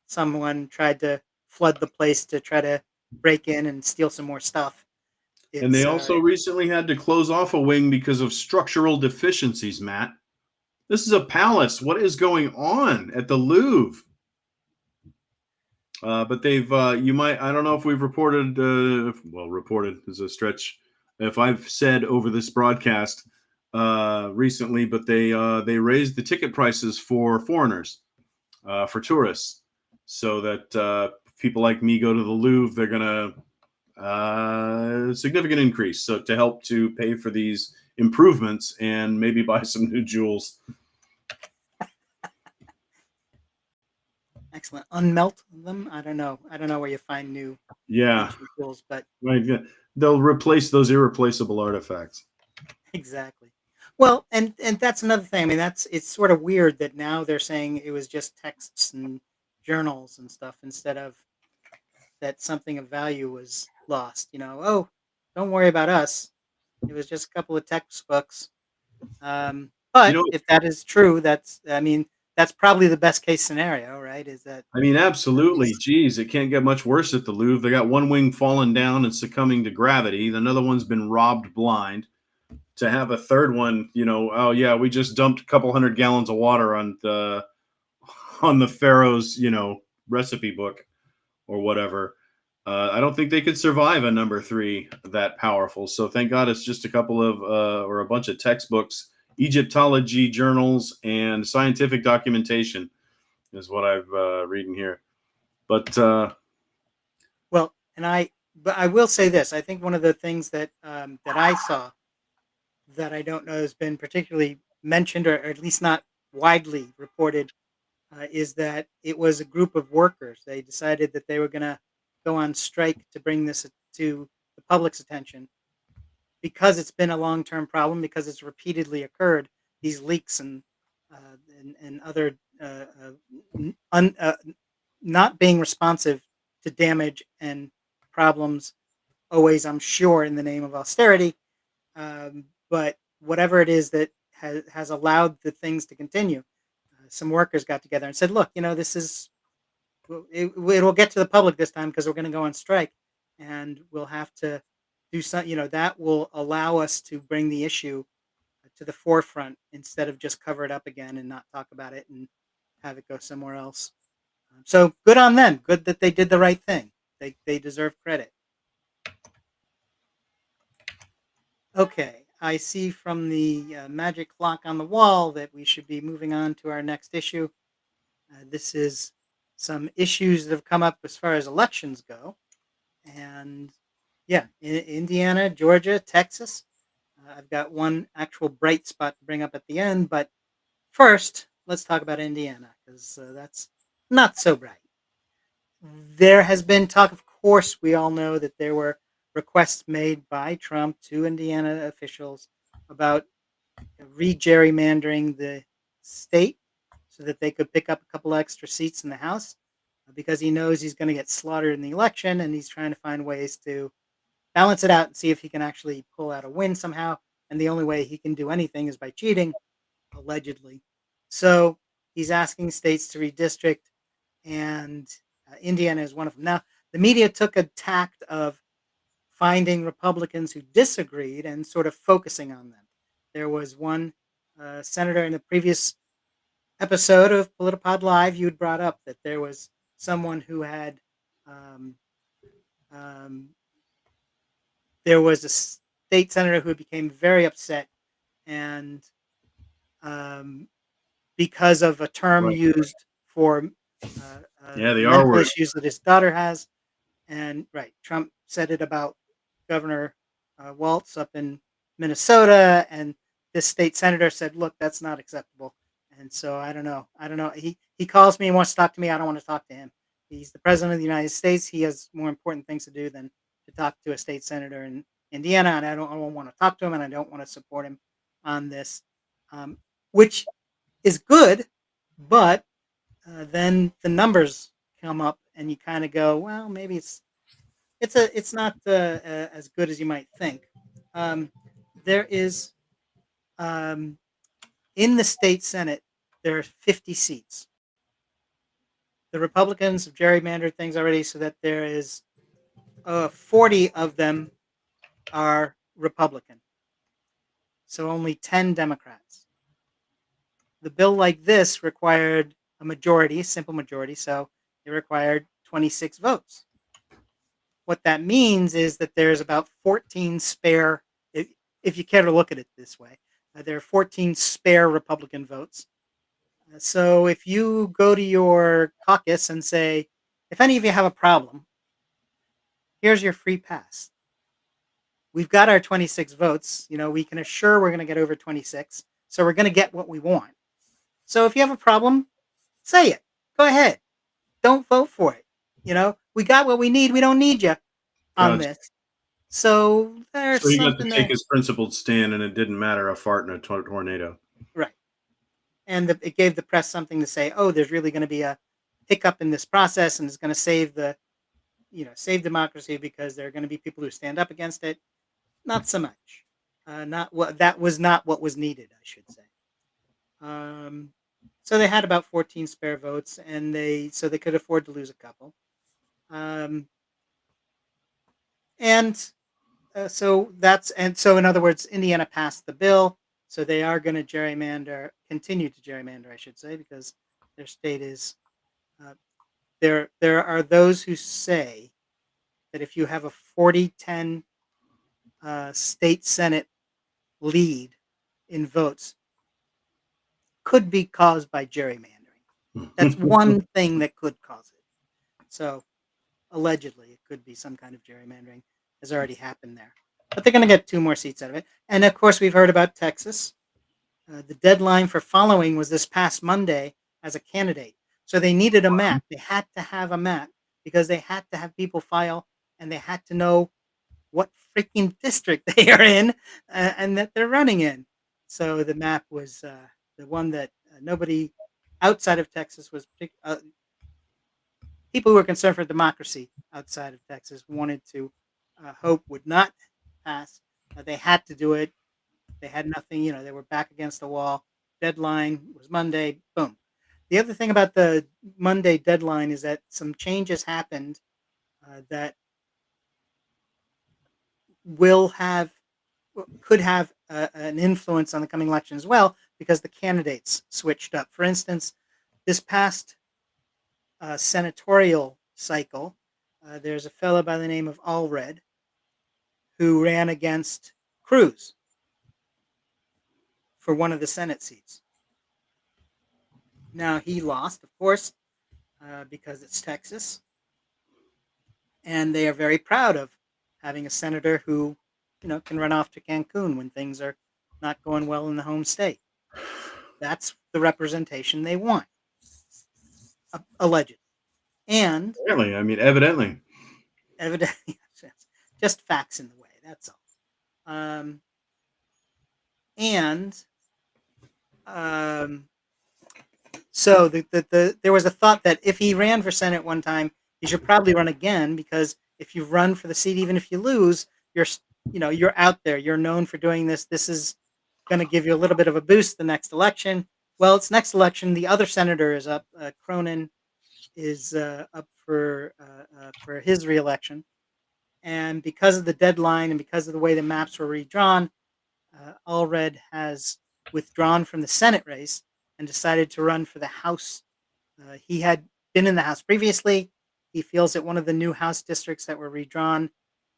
someone tried to flood the place to try to break in and steal some more stuff. And they It's also recently had to close off a wing because of structural deficiencies, Matt. This is a palace. What is going on at the Louvre? But they've, you might, I don't know if we've reported, reported is a stretch. If I've said over this broadcast recently, but they raised the ticket prices for foreigners, for tourists, so that people like me go to the Louvre. They're gonna significant increase, so to help to pay for these improvements and maybe buy some new jewels. excellent. Unmelt them. I don't know. I don't know where you find new Yeah, ancient tools, but right. Yeah. They'll replace those irreplaceable artifacts. exactly. Well, and that's another thing. I mean, it's sort of weird that now they're saying it was just texts and journals and stuff instead of that something of value was lost. Oh, don't worry about us. It was just a couple of textbooks. You But know, if that is true, that's probably the best case scenario, right? Is that I mean, at absolutely. least Geez, it can't get much worse at the Louvre. They got one wing falling down and succumbing to gravity. Another one's been robbed blind. To have a third one, oh yeah, we just dumped a couple hundred gallons of water on the Pharaoh's, recipe book or whatever. I don't think they could survive a number three that powerful. So thank God it's just a couple of or a bunch of textbooks, Egyptology journals, and scientific documentation is what I've reading here. But well, but I will say this. I think one of the things that I saw that I don't know has been particularly mentioned or at least not widely reported is that it was a group of workers. They decided that they were going to go on strike to bring this to the public's attention because it's been a long-term problem because it's repeatedly occurred. These leaks and other not being responsive to damage and problems. Always, I'm sure, in the name of austerity. But whatever it is that has allowed the things to continue, some workers got together and said, "Look, this is it'll get to the public this time because we're going to go on strike, and we'll have to do something. That will allow us to bring the issue to the forefront instead of just cover it up again and not talk about it and have it go somewhere else." So good on them. Good that they did the right thing. They deserve credit. Okay, I see from the magic clock on the wall that we should be moving on to our next issue. This is some issues that have come up as far as elections go. And yeah, Indiana, Georgia, Texas. I've got one actual bright spot to bring up at the end. But first, let's talk about Indiana because that's not so bright. There has been talk, of course, we all know that there were requests made by Trump to Indiana officials about re-gerrymandering the state so that they could pick up a couple extra seats in the House because he knows he's going to get slaughtered in the election and he's trying to find ways to balance it out and see if he can actually pull out a win somehow. And the only way he can do anything is by cheating, allegedly. So he's asking states to redistrict, and Indiana is one of them. Now, the media took a tact of finding Republicans who disagreed and sort of focusing on them. There was one senator in the previous episode of PolitiPod Live, you had brought up that there was someone who had, um, um, there was a state senator who became very upset and um, because of a term Right. used for Yeah, the R mental word. issues that his daughter has. And right, Trump said it about Governor Waltz up in Minnesota, and this state senator said, "Look, that's not acceptable." And so I don't know. I don't know. He calls me and wants to talk to me. I don't want to talk to him. He's the president of the United States. He has more important things to do than to talk to a state senator in Indiana, and I don't want to talk to him, and I don't want to support him on this, which is good, but then the numbers come up, and you kind of go, well, maybe it's not as good as you might think. Um, there is um, in the state senate there are 50 seats. The Republicans have gerrymandered things already, so that there is 40 of them are Republican, so only 10 Democrats. The bill like this required a majority, a simple majority, so it required 26 votes. What that means is that there's about 14 spare, if you care to look at it this way, there are 14 spare Republican votes. So if you go to your caucus and say, if any of you have a problem, here's your free pass. We've got our 26 votes. You know, we can assure we're going to get over 26. So we're going to get what we want. So if you have a problem, say it. Go ahead. Don't vote for it. You know, we got what we need. We don't need you on Gotcha. this. So there's So he got to something take there. his principled stand, and it didn't matter a fart in a tornado. Right. And it gave the press something to say, oh, there's really going to be a hiccup in this process and it's going to save save democracy because there are going to be people who stand up against it. Not so much. Not what that was not what was needed, I should say. Um, so they had about 14 spare votes, and they could afford to lose a couple. Um, and so in other words, Indiana passed the bill, so they are going to continue to gerrymander, I should say, because their state is uh, there. There are those who say that if you have a 40-10 state senate lead in votes, could be caused by gerrymandering. That's one thing that could cause it. So allegedly, it could be some kind of gerrymandering has already happened there. But they're going to get 2 more seats out of it. And of course, we've heard about Texas. The deadline for following was this past Monday as a candidate. So they needed a map. They had to have a map because they had to have people file and they had to know what freaking district they are in and that they're running in. So the map was the one that nobody outside of Texas was people who were concerned for democracy outside of Texas wanted to hope would not pass. They had to do it. They had nothing, they were back against the wall. Deadline was Monday. Boom. The other thing about the Monday deadline is that some changes happened that will have could have an influence on the coming election as well because the candidates switched up. For instance, this past senatorial cycle, there's a fellow by the name of Allred who ran against Cruz for one of the Senate seats. Now, he lost, of course, because it's Texas, and they are very proud of having a senator who, can run off to Cancun when things are not going well in the home state. That's the representation they want, allegedly. And Really? I mean, evidently. evidently, just facts in the way. That's all. And so there was a thought that if he ran for Senate one time, he should probably run again, because if you run for the seat, even if you lose, you're out there. You're known for doing this. This is going to give you a little bit of a boost the next election. Well, it's next election. The other senator is up. Cronin is up for his reelection, and because of the deadline and because of the way the maps were redrawn, Allred has withdrawn from the Senate race and decided to run for the House. He had been in the House previously. He feels that one of the new House districts that were redrawn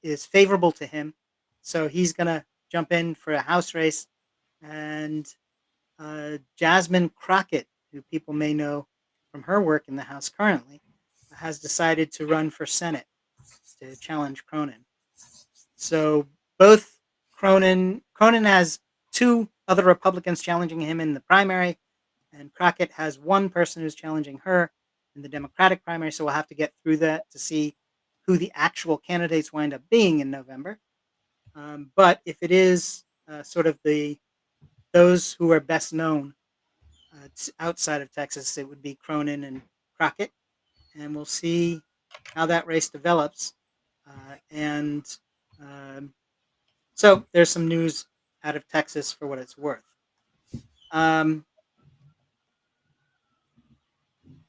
is favorable to him, so he's going to jump in for a House race. And Jasmine Crockett, who people may know from her work in the House currently, has decided to run for Senate to challenge Cronin. So both Cronin has two other Republicans challenging him in the primary, and Crockett has one person who's challenging her in the Democratic primary. So we'll have to get through that to see who the actual candidates wind up being in November. But if it is sort of those who are best known outside of Texas, it would be Cronin and Crockett, and we'll see how that race develops. And so there's some news out of Texas for what it's worth.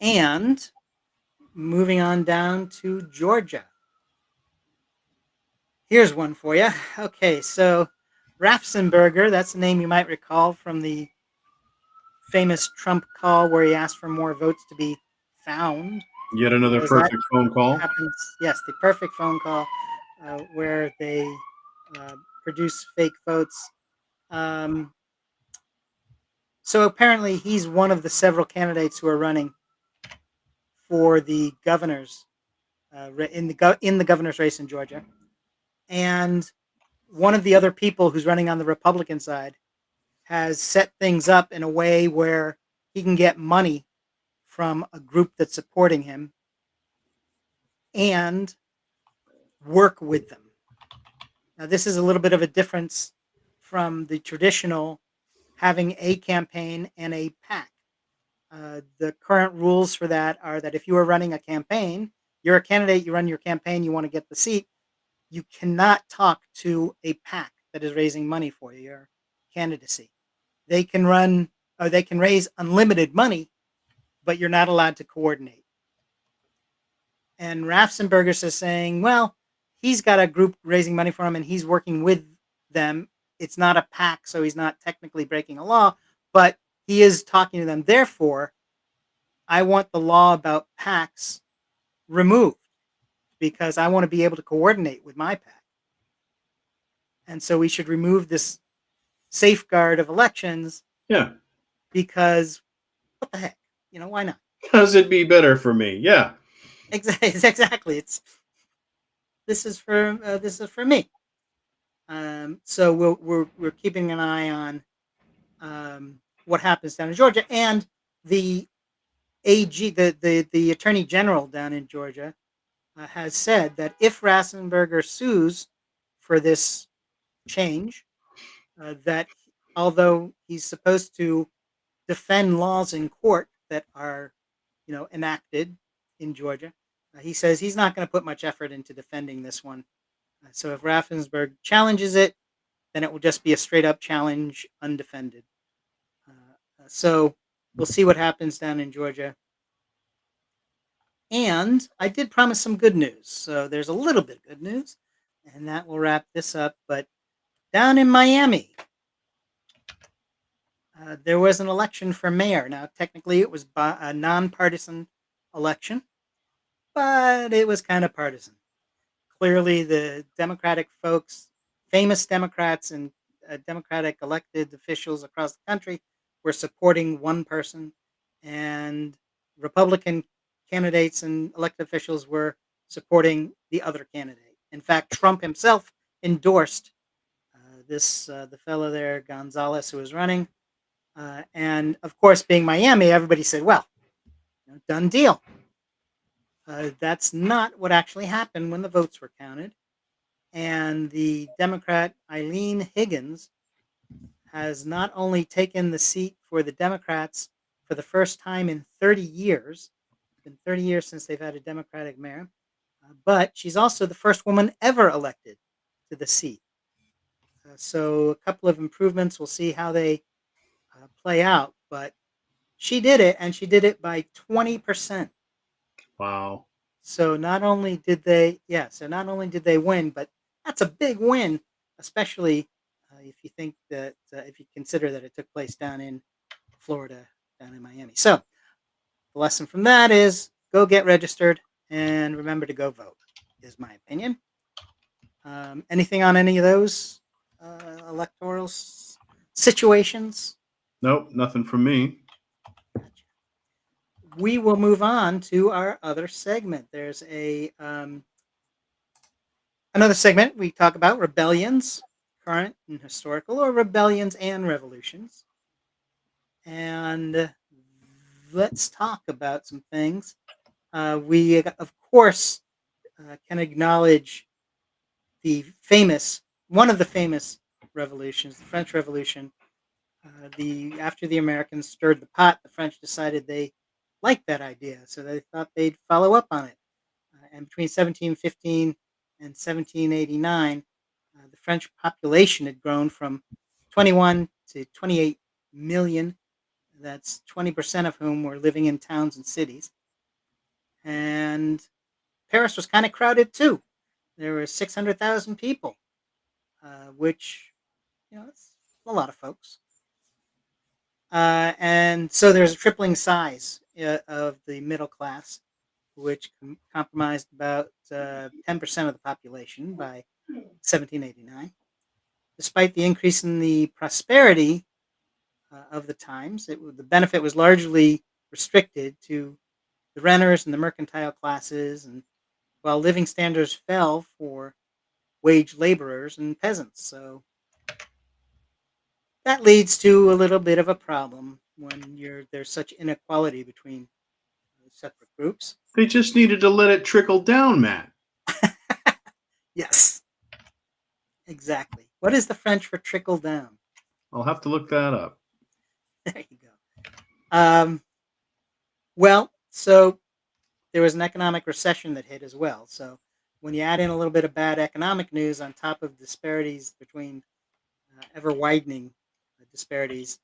And moving on down to Georgia. Here's one for you. Okay, so Raffensperger, that's a name you might recall from the famous Trump call where he asked for more votes to be found. Yet another perfect phone call. Happens, yes, the perfect phone call where they produce fake votes. So apparently he's one of the several candidates who are running for the governor's in the governor's race in Georgia, and one of the other people who's running on the Republican side has set things up in a way where he can get money from a group that's supporting him and work with them. Now, this is a little bit of a difference from the traditional having a campaign and a PAC. The current rules for that are that if you are running a campaign, you're a candidate, you run your campaign, you want to get the seat, you cannot talk to a PAC that is raising money for your candidacy. They can run, or they can raise unlimited money, but you're not allowed to coordinate. And Raffensperger is saying, well, he's got a group raising money for him and he's working with them. It's not a PAC, so he's not technically breaking a law, but he is talking to them. Therefore, I want the law about PACs removed because I want to be able to coordinate with my PAC. And so we should remove this safeguard of elections. Yeah. Because what the heck? Why not? Does it be better for me? Yeah. Exactly. This is for me. So we're keeping an eye on what happens down in Georgia, and the AG, the Attorney General down in Georgia, has said that if Raffensperger sues for this change, that although he's supposed to defend laws in court that are, enacted in Georgia, he says he's not going to put much effort into defending this one. So if Raffensperger challenges it, then it will just be a straight up challenge, undefended. So we'll see what happens down in Georgia. And I did promise some good news. So there's a little bit of good news, and that will wrap this up. But down in Miami, there was an election for mayor. Now, technically, it was a nonpartisan election, but it was kind of partisan. Clearly, the Democratic folks, famous Democrats and Democratic elected officials across the country, were supporting one person, and Republican candidates and elected officials were supporting the other candidate. In fact, Trump himself endorsed the fellow there, Gonzalez, who was running. And of course, being Miami, everybody said, well, done deal. That's not what actually happened when the votes were counted. And the Democrat Eileen Higgins has not only taken the seat for the Democrats for the first time in 30 years, it's been 30 years since they've had a Democratic mayor, but she's also the first woman ever elected to the seat. So a couple of improvements. We'll see how they play out, but she did it, and she did it by 20%. Wow. So not only did they win, but that's a big win, especially if you think that if you consider that it took place down in Florida, down in Miami. So the lesson from that is go get registered and remember to go vote. Is my opinion. Anything on any of those electoral situations? Nope, nothing from me. Gotcha. We will move on to our other segment. There's another segment we talk about rebellions, current and historical, or rebellions and revolutions. And let's talk about some things. We, of course, can acknowledge one of the famous revolutions, the French Revolution. After the Americans stirred the pot, the French decided they liked that idea, so they thought they'd follow up on it. And between 1715 and 1789, the French population had grown from 21 to 28 million. That's 20% of whom were living in towns and cities. And Paris was kind of crowded too. There were 600,000 people, which, it's a lot of folks. And so there's a tripling size of the middle class, which comprised about 10% of the population by 1789. Despite the increase in the prosperity of the times, the benefit was largely restricted to the renters and the mercantile classes, and while living standards fell for wage laborers and peasants. So that leads to a little bit of a problem when there's such inequality between separate groups. They just needed to let it trickle down, Matt. Yes, exactly. What is the French for trickle down? I'll have to look that up. There you go. Well, so there was an economic recession that hit as well. So when you add in a little bit of bad economic news on top of disparities between ever widening disparities,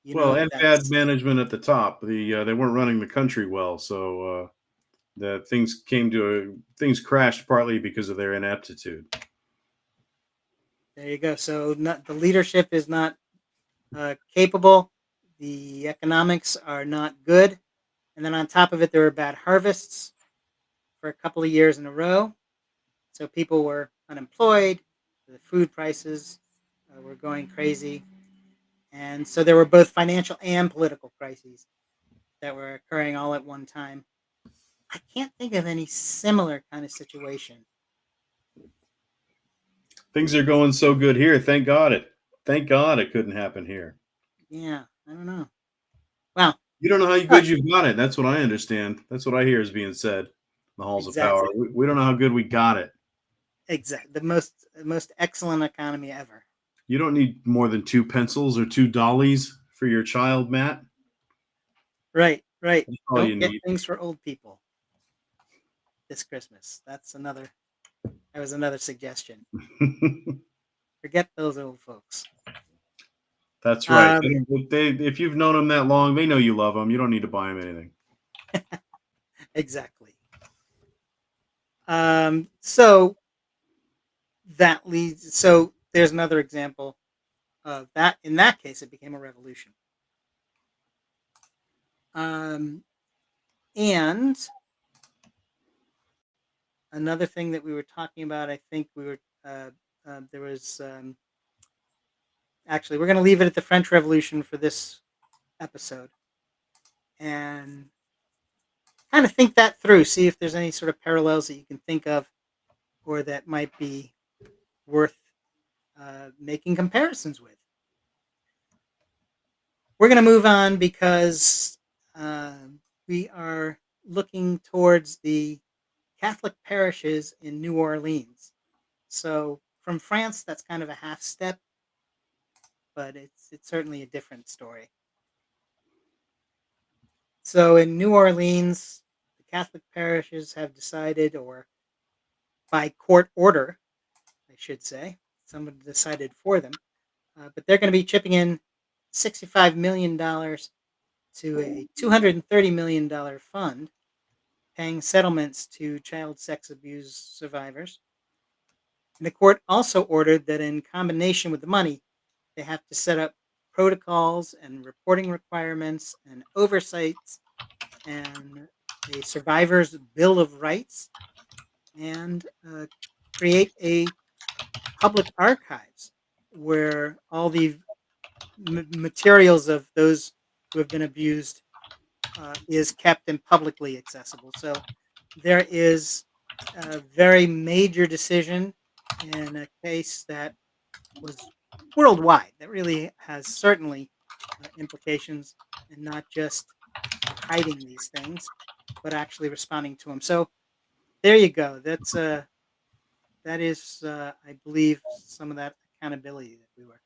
Well, and bad that's management at the top. They weren't running the country well, so the things crashed partly because of their ineptitude. there you go. So the leadership is not capable. The economics are not good. And then on top of it, there were bad harvests for a couple of years in a row. So people were unemployed. The food prices were going crazy. And so there were both financial and political crises that were occurring all at one time. I can't think of any similar kind of situation. Things are going so good here. Thank God it couldn't happen here. Yeah, I don't know. Well, You don't know how good you've got it. That's what I understand. That's what I hear is being said in the halls of power. exactly. We don't know how good we got it. Exactly. The most excellent economy ever. You don't need more than 2 pencils or 2 dollies for your child, Matt. Right, right. That's all you Don't get need. things for old people this Christmas. That was another suggestion. Forget those old folks. That's right. If you've known them that long, they know you love them. You don't need to buy them anything. Exactly. So that leads. So there's another example of that. In that case, it became a revolution. Um, And another thing that we were talking about, I think we were there was actually we're going to leave it at the French Revolution for this episode, and kind of think that through. See if there's any sort of parallels that you can think of, or that might be worth making comparisons with. We're going to move on because we are looking towards the Catholic parishes in New Orleans. So from France, that's kind of a half step, but it's certainly a different story. So in New Orleans, the Catholic parishes have decided, or by court order, I should say, someone decided for them, but they're going to be chipping in $65 million to a $230 million fund, paying settlements to child sex abuse survivors. And the court also ordered that in combination with the money, they have to set up protocols and reporting requirements and oversights and a survivor's bill of rights, and create a public archives where all the materials of those who have been abused is kept and publicly accessible. So there is a very major decision in a case that was worldwide, that really has certainly implications, and not just hiding these things, but actually responding to them. So there you go. That is, I believe, some of that accountability that we were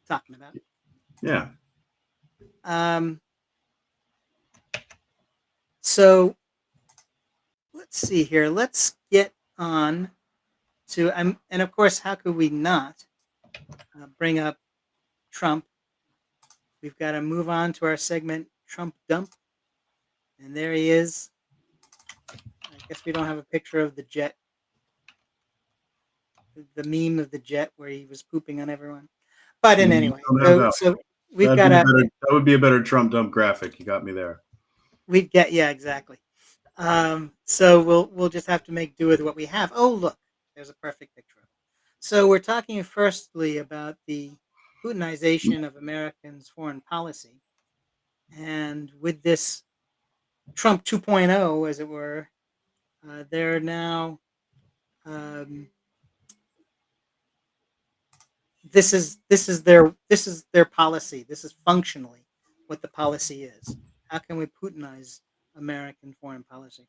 talking about. Yeah. Um, so let's see here. Let's get on to, and of course, how could we not bring up Trump? We've got to move on to our segment, Trump Dump. And there he is. I guess we don't have a picture of the jet, the meme of the jet where he was pooping on everyone. But in any way, so we've got that would be a better Trump dump graphic. You got me there. Yeah, exactly. So we'll just have to make do with what we have. Oh, look, there's a perfect picture of it. So we're talking firstly about the Putinization of Americans' foreign policy, and with this Trump 2.0, as it were, they're now this is their policy. This is functionally what the policy is. How can we Putinize American foreign policy?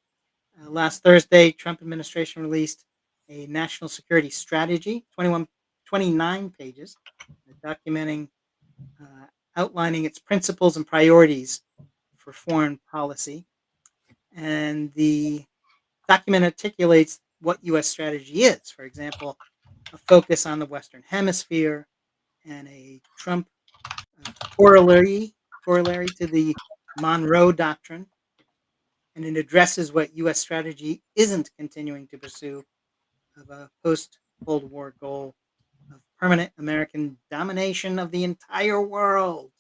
Last Thursday, Trump administration released a national security strategy, 29 pages, documenting, outlining its principles and priorities for foreign policy. And the document articulates what U.S. strategy is. For example, a focus on the Western Hemisphere and a Trump corollary to the Monroe Doctrine. And it addresses what U.S. strategy isn't continuing to pursue of a post-Cold War goal of permanent American domination of the entire world,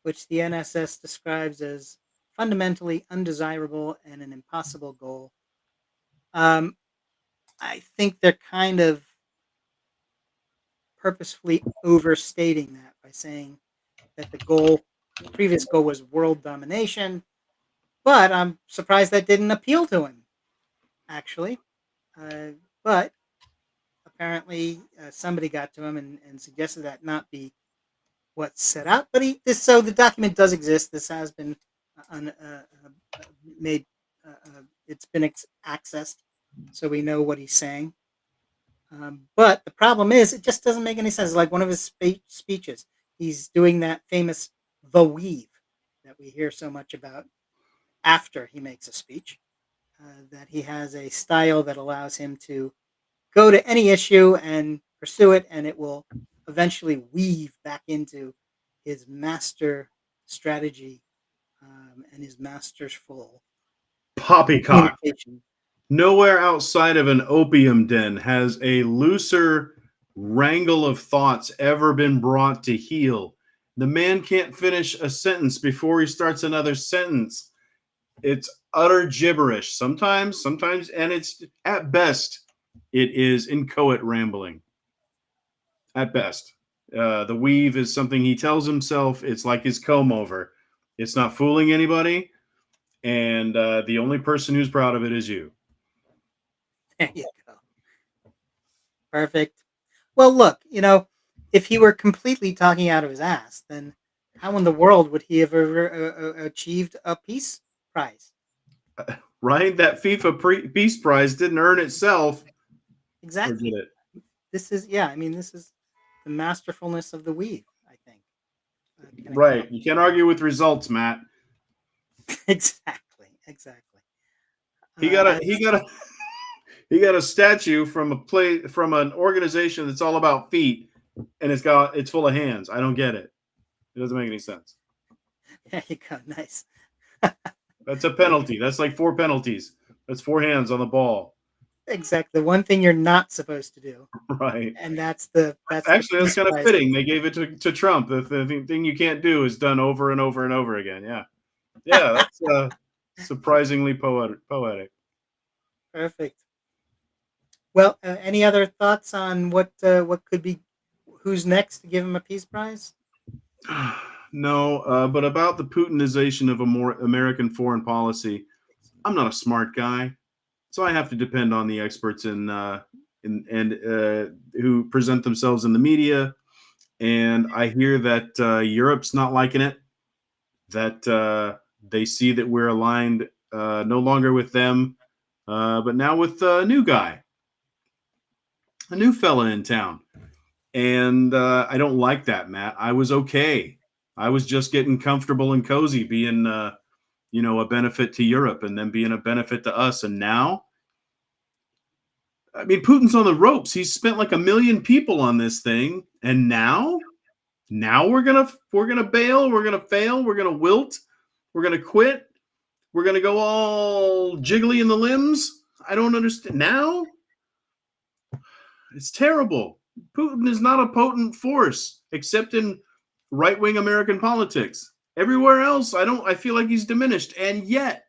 which the NSS describes as fundamentally undesirable and an impossible goal. I think they're kind of purposefully overstating that by saying that the previous goal was world domination, but I'm surprised that didn't appeal to him, actually. But apparently somebody got to him and suggested that not be what's set out. But so the document does exist. This has been made. It's been accessed, so we know what he's saying. But the problem is, it just doesn't make any sense. Like one of his speeches, he's doing that famous "the weave" that we hear so much about after he makes a speech. That he has a style that allows him to go to any issue and pursue it, and it will eventually weave back into his master strategy and his masterful Poppycock. communication. Nowhere outside of an opium den has a looser wrangle of thoughts ever been brought to heel The man can't finish a sentence before he starts another sentence. It's utter gibberish. Sometimes, and it's at best, it is inchoate rambling. At best. The weave is something he tells himself. It's like his comb over. It's not fooling anybody. And the only person who's proud of it is you. There you go. Perfect. Well, look, if he were completely talking out of his ass, then how in the world would he have ever achieved a peace prize? Right? That FIFA Peace Prize didn't earn itself. Or Exactly. did it? This is, yeah, I mean, this is the masterfulness of the weave, I think. Can Right. accomplish. You can't argue with results, Matt. Exactly. He got a As he got a he got a statue from an organization that's all about feet, and it's full of hands. I don't get it. It doesn't make any sense. There you go. Nice. That's a penalty. That's like 4 penalties. That's 4 hands on the ball. Exactly. One thing you're not supposed to do, Right. and that's the Actually, that's peace kind of prize. fitting. They gave it to Trump. The thing you can't do is done over and over and over again. Yeah. Yeah, that's surprisingly poetic. Perfect. Well, any other thoughts on what could be, who's next to give him a peace prize? No, but about the Putinization of a more American foreign policy, I'm not a smart guy, so I have to depend on the experts who present themselves in the media. And I hear that Europe's not liking it. That they see that we're aligned no longer with them, but now with a new guy, a new fella in town. And I don't like that, Matt. I was okay. I was just getting comfortable and cozy, being a benefit to Europe, and then being a benefit to us. And now, I mean, Putin's on the ropes. He's spent like 1 million people on this thing, and now we're gonna bail. We're gonna fail. We're gonna wilt. We're gonna quit. We're gonna go all jiggly in the limbs. I don't understand. Now it's terrible. Putin is not a potent force, except in right-wing American politics. Everywhere else, I feel like he's diminished, and yet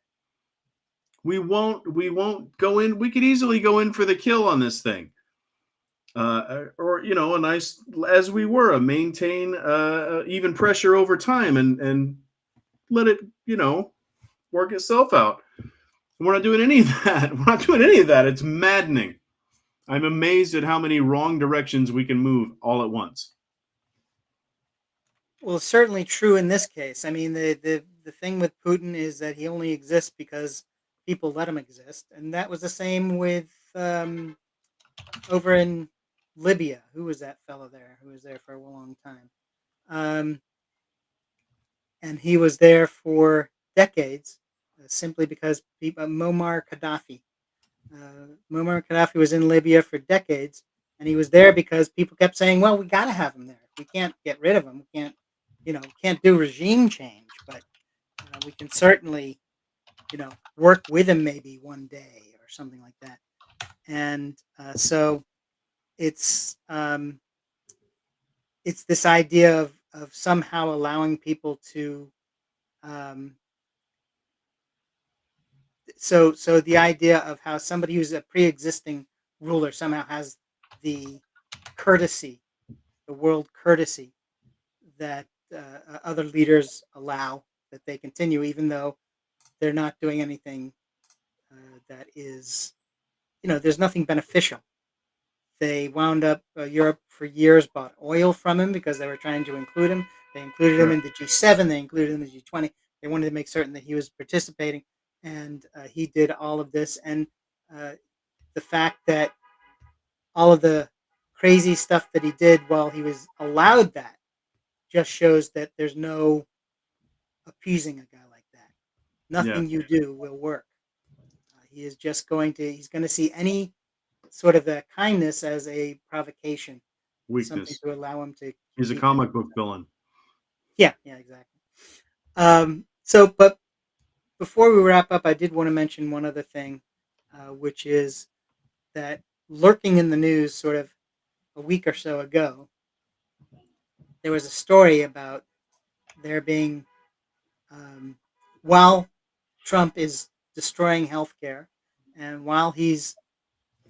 we won't go in. We could easily go in for the kill on this thing, or a nice, as we were, maintain even pressure over time, and let it work itself out. We're not doing any of that. We're not doing any of that. It's maddening. I'm amazed at how many wrong directions we can move all at once. Well, it's certainly true in this case. I mean, the thing with Putin is that he only exists because people let him exist, and that was the same with over in Libya. Who was that fellow there? Who was there for a long time? Um, and he was there for decades, simply because Muammar Gaddafi. Muammar Gaddafi was in Libya for decades, and he was there because people kept saying, "Well, we got to have him there. We can't get rid of him. We can't do regime change, but we can certainly, work with him maybe one day or something like that." And so it's um, it's this idea of somehow allowing people to um, so the idea of how somebody who's a pre-existing ruler somehow has the courtesy, the world courtesy that other leaders allow, that they continue even though they're not doing anything that is, there's nothing beneficial. They wound up, Europe for years bought oil from him because they were trying to include him. They included him Sure. in the G7. They included him in the G20. They wanted to make certain that he was participating, and he did all of this. And uh, the fact that all of the crazy stuff that he did while he was allowed that just shows that there's no appeasing a guy like that. Yeah. Nothing you do will work. He is just he's going to see any sort of a kindness as a provocation, something Weakness. to allow him to He's a keep doing. comic book villain. Yeah, exactly. But before we wrap up, I did want to mention one other thing, which is that lurking in the news sort of a week or so ago, there was a story about they're being while Trump is destroying healthcare, and while the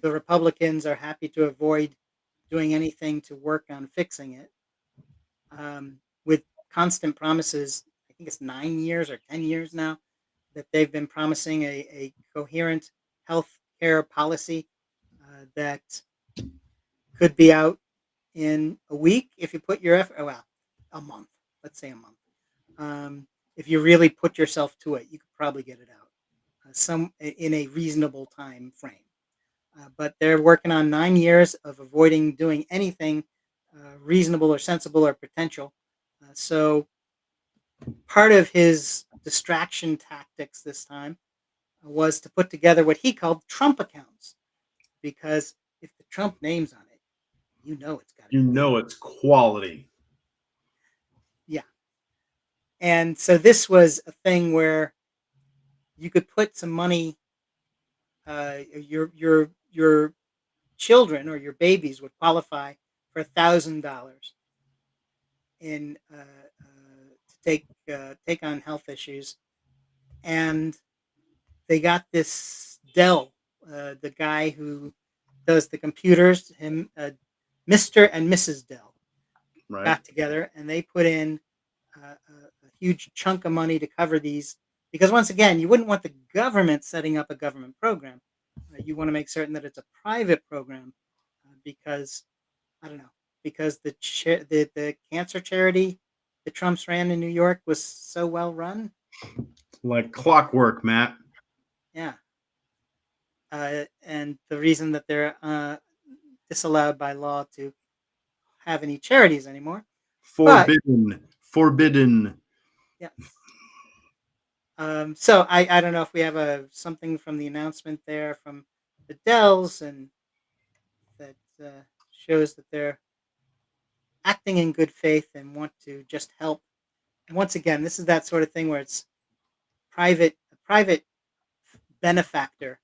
Republicans are happy to avoid doing anything to work on fixing it, with constant promises. I think it's 9 years or 10 years now that they've been promising a coherent health care policy that could be out in a week if you put your effort. Oh, well, a month. Let's say a month. If you really put yourself to it, you could probably get it out some in a reasonable time frame. But they're working on 9 years of avoiding doing anything reasonable or sensible or potential. So part of his distraction tactics this time was to put together what he called Trump accounts, because if the Trump name's on it, you know it's got to You be know it's quality. yeah. And so this was a thing where you could put some money. Your children or your babies would qualify for $1,000 in to take on health issues, and they got this Dell, the guy who does the computers, Mr. and Mrs. Dell Right. got together and they put in a huge chunk of money to cover these, because once again, you wouldn't want the government setting up a government program. You want to make certain that it's a private program, because I don't know, because the cancer charity the Trumps ran in New York was so well run. Like clockwork, Matt. Yeah. And the reason that they're disallowed by law to have any charities anymore. Forbidden. Forbidden. Yes. So I don't know if we have something from the announcement there from the Dells, and that shows that they're acting in good faith and want to just help. And once again, this is that sort of thing where it's a private benefactor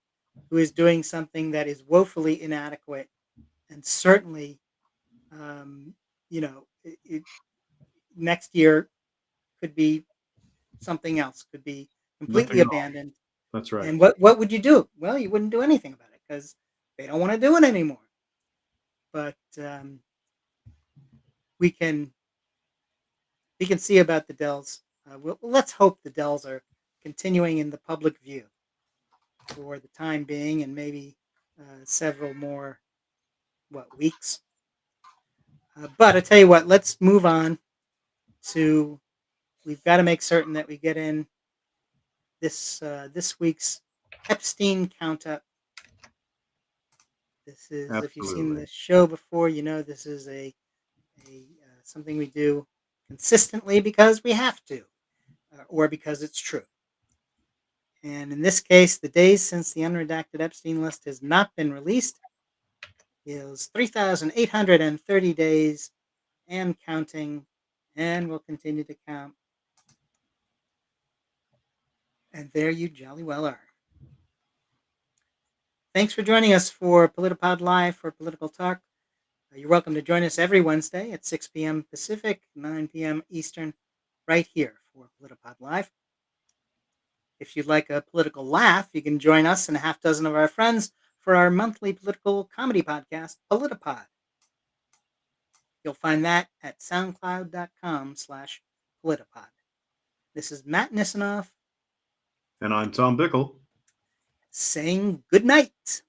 who is doing something that is woefully inadequate, and certainly, um, next year could be something else, could be completely Nothing at all. abandoned. That's right. And what would you do? Well, you wouldn't do anything about it because they don't want to do it anymore. But we can see about the Dells. Let's hope the Dells are continuing in the public view for the time being, and maybe several more weeks. But I tell you what, let's move on to. We've got to make certain that we get in this week's Epstein count up. This is, Absolutely. if you've seen the show before, you know this is a something we do consistently because we have to, or because it's true. And in this case, the days since the unredacted Epstein list has not been released is 3,830 days and counting, and we'll continue to count. And there you jolly well are. Thanks for joining us for PolitiPod Live for Political Talk. You're welcome to join us every Wednesday at 6 p.m. Pacific, 9 p.m. Eastern, right here for PolitiPod Live. If you'd like a political laugh, you can join us and a half dozen of our friends for our monthly political comedy podcast, PolitiPod. You'll find that at soundcloud.com/PolitiPod. This is Matt Nisanoff. And I'm Tom Bickle. Saying good night.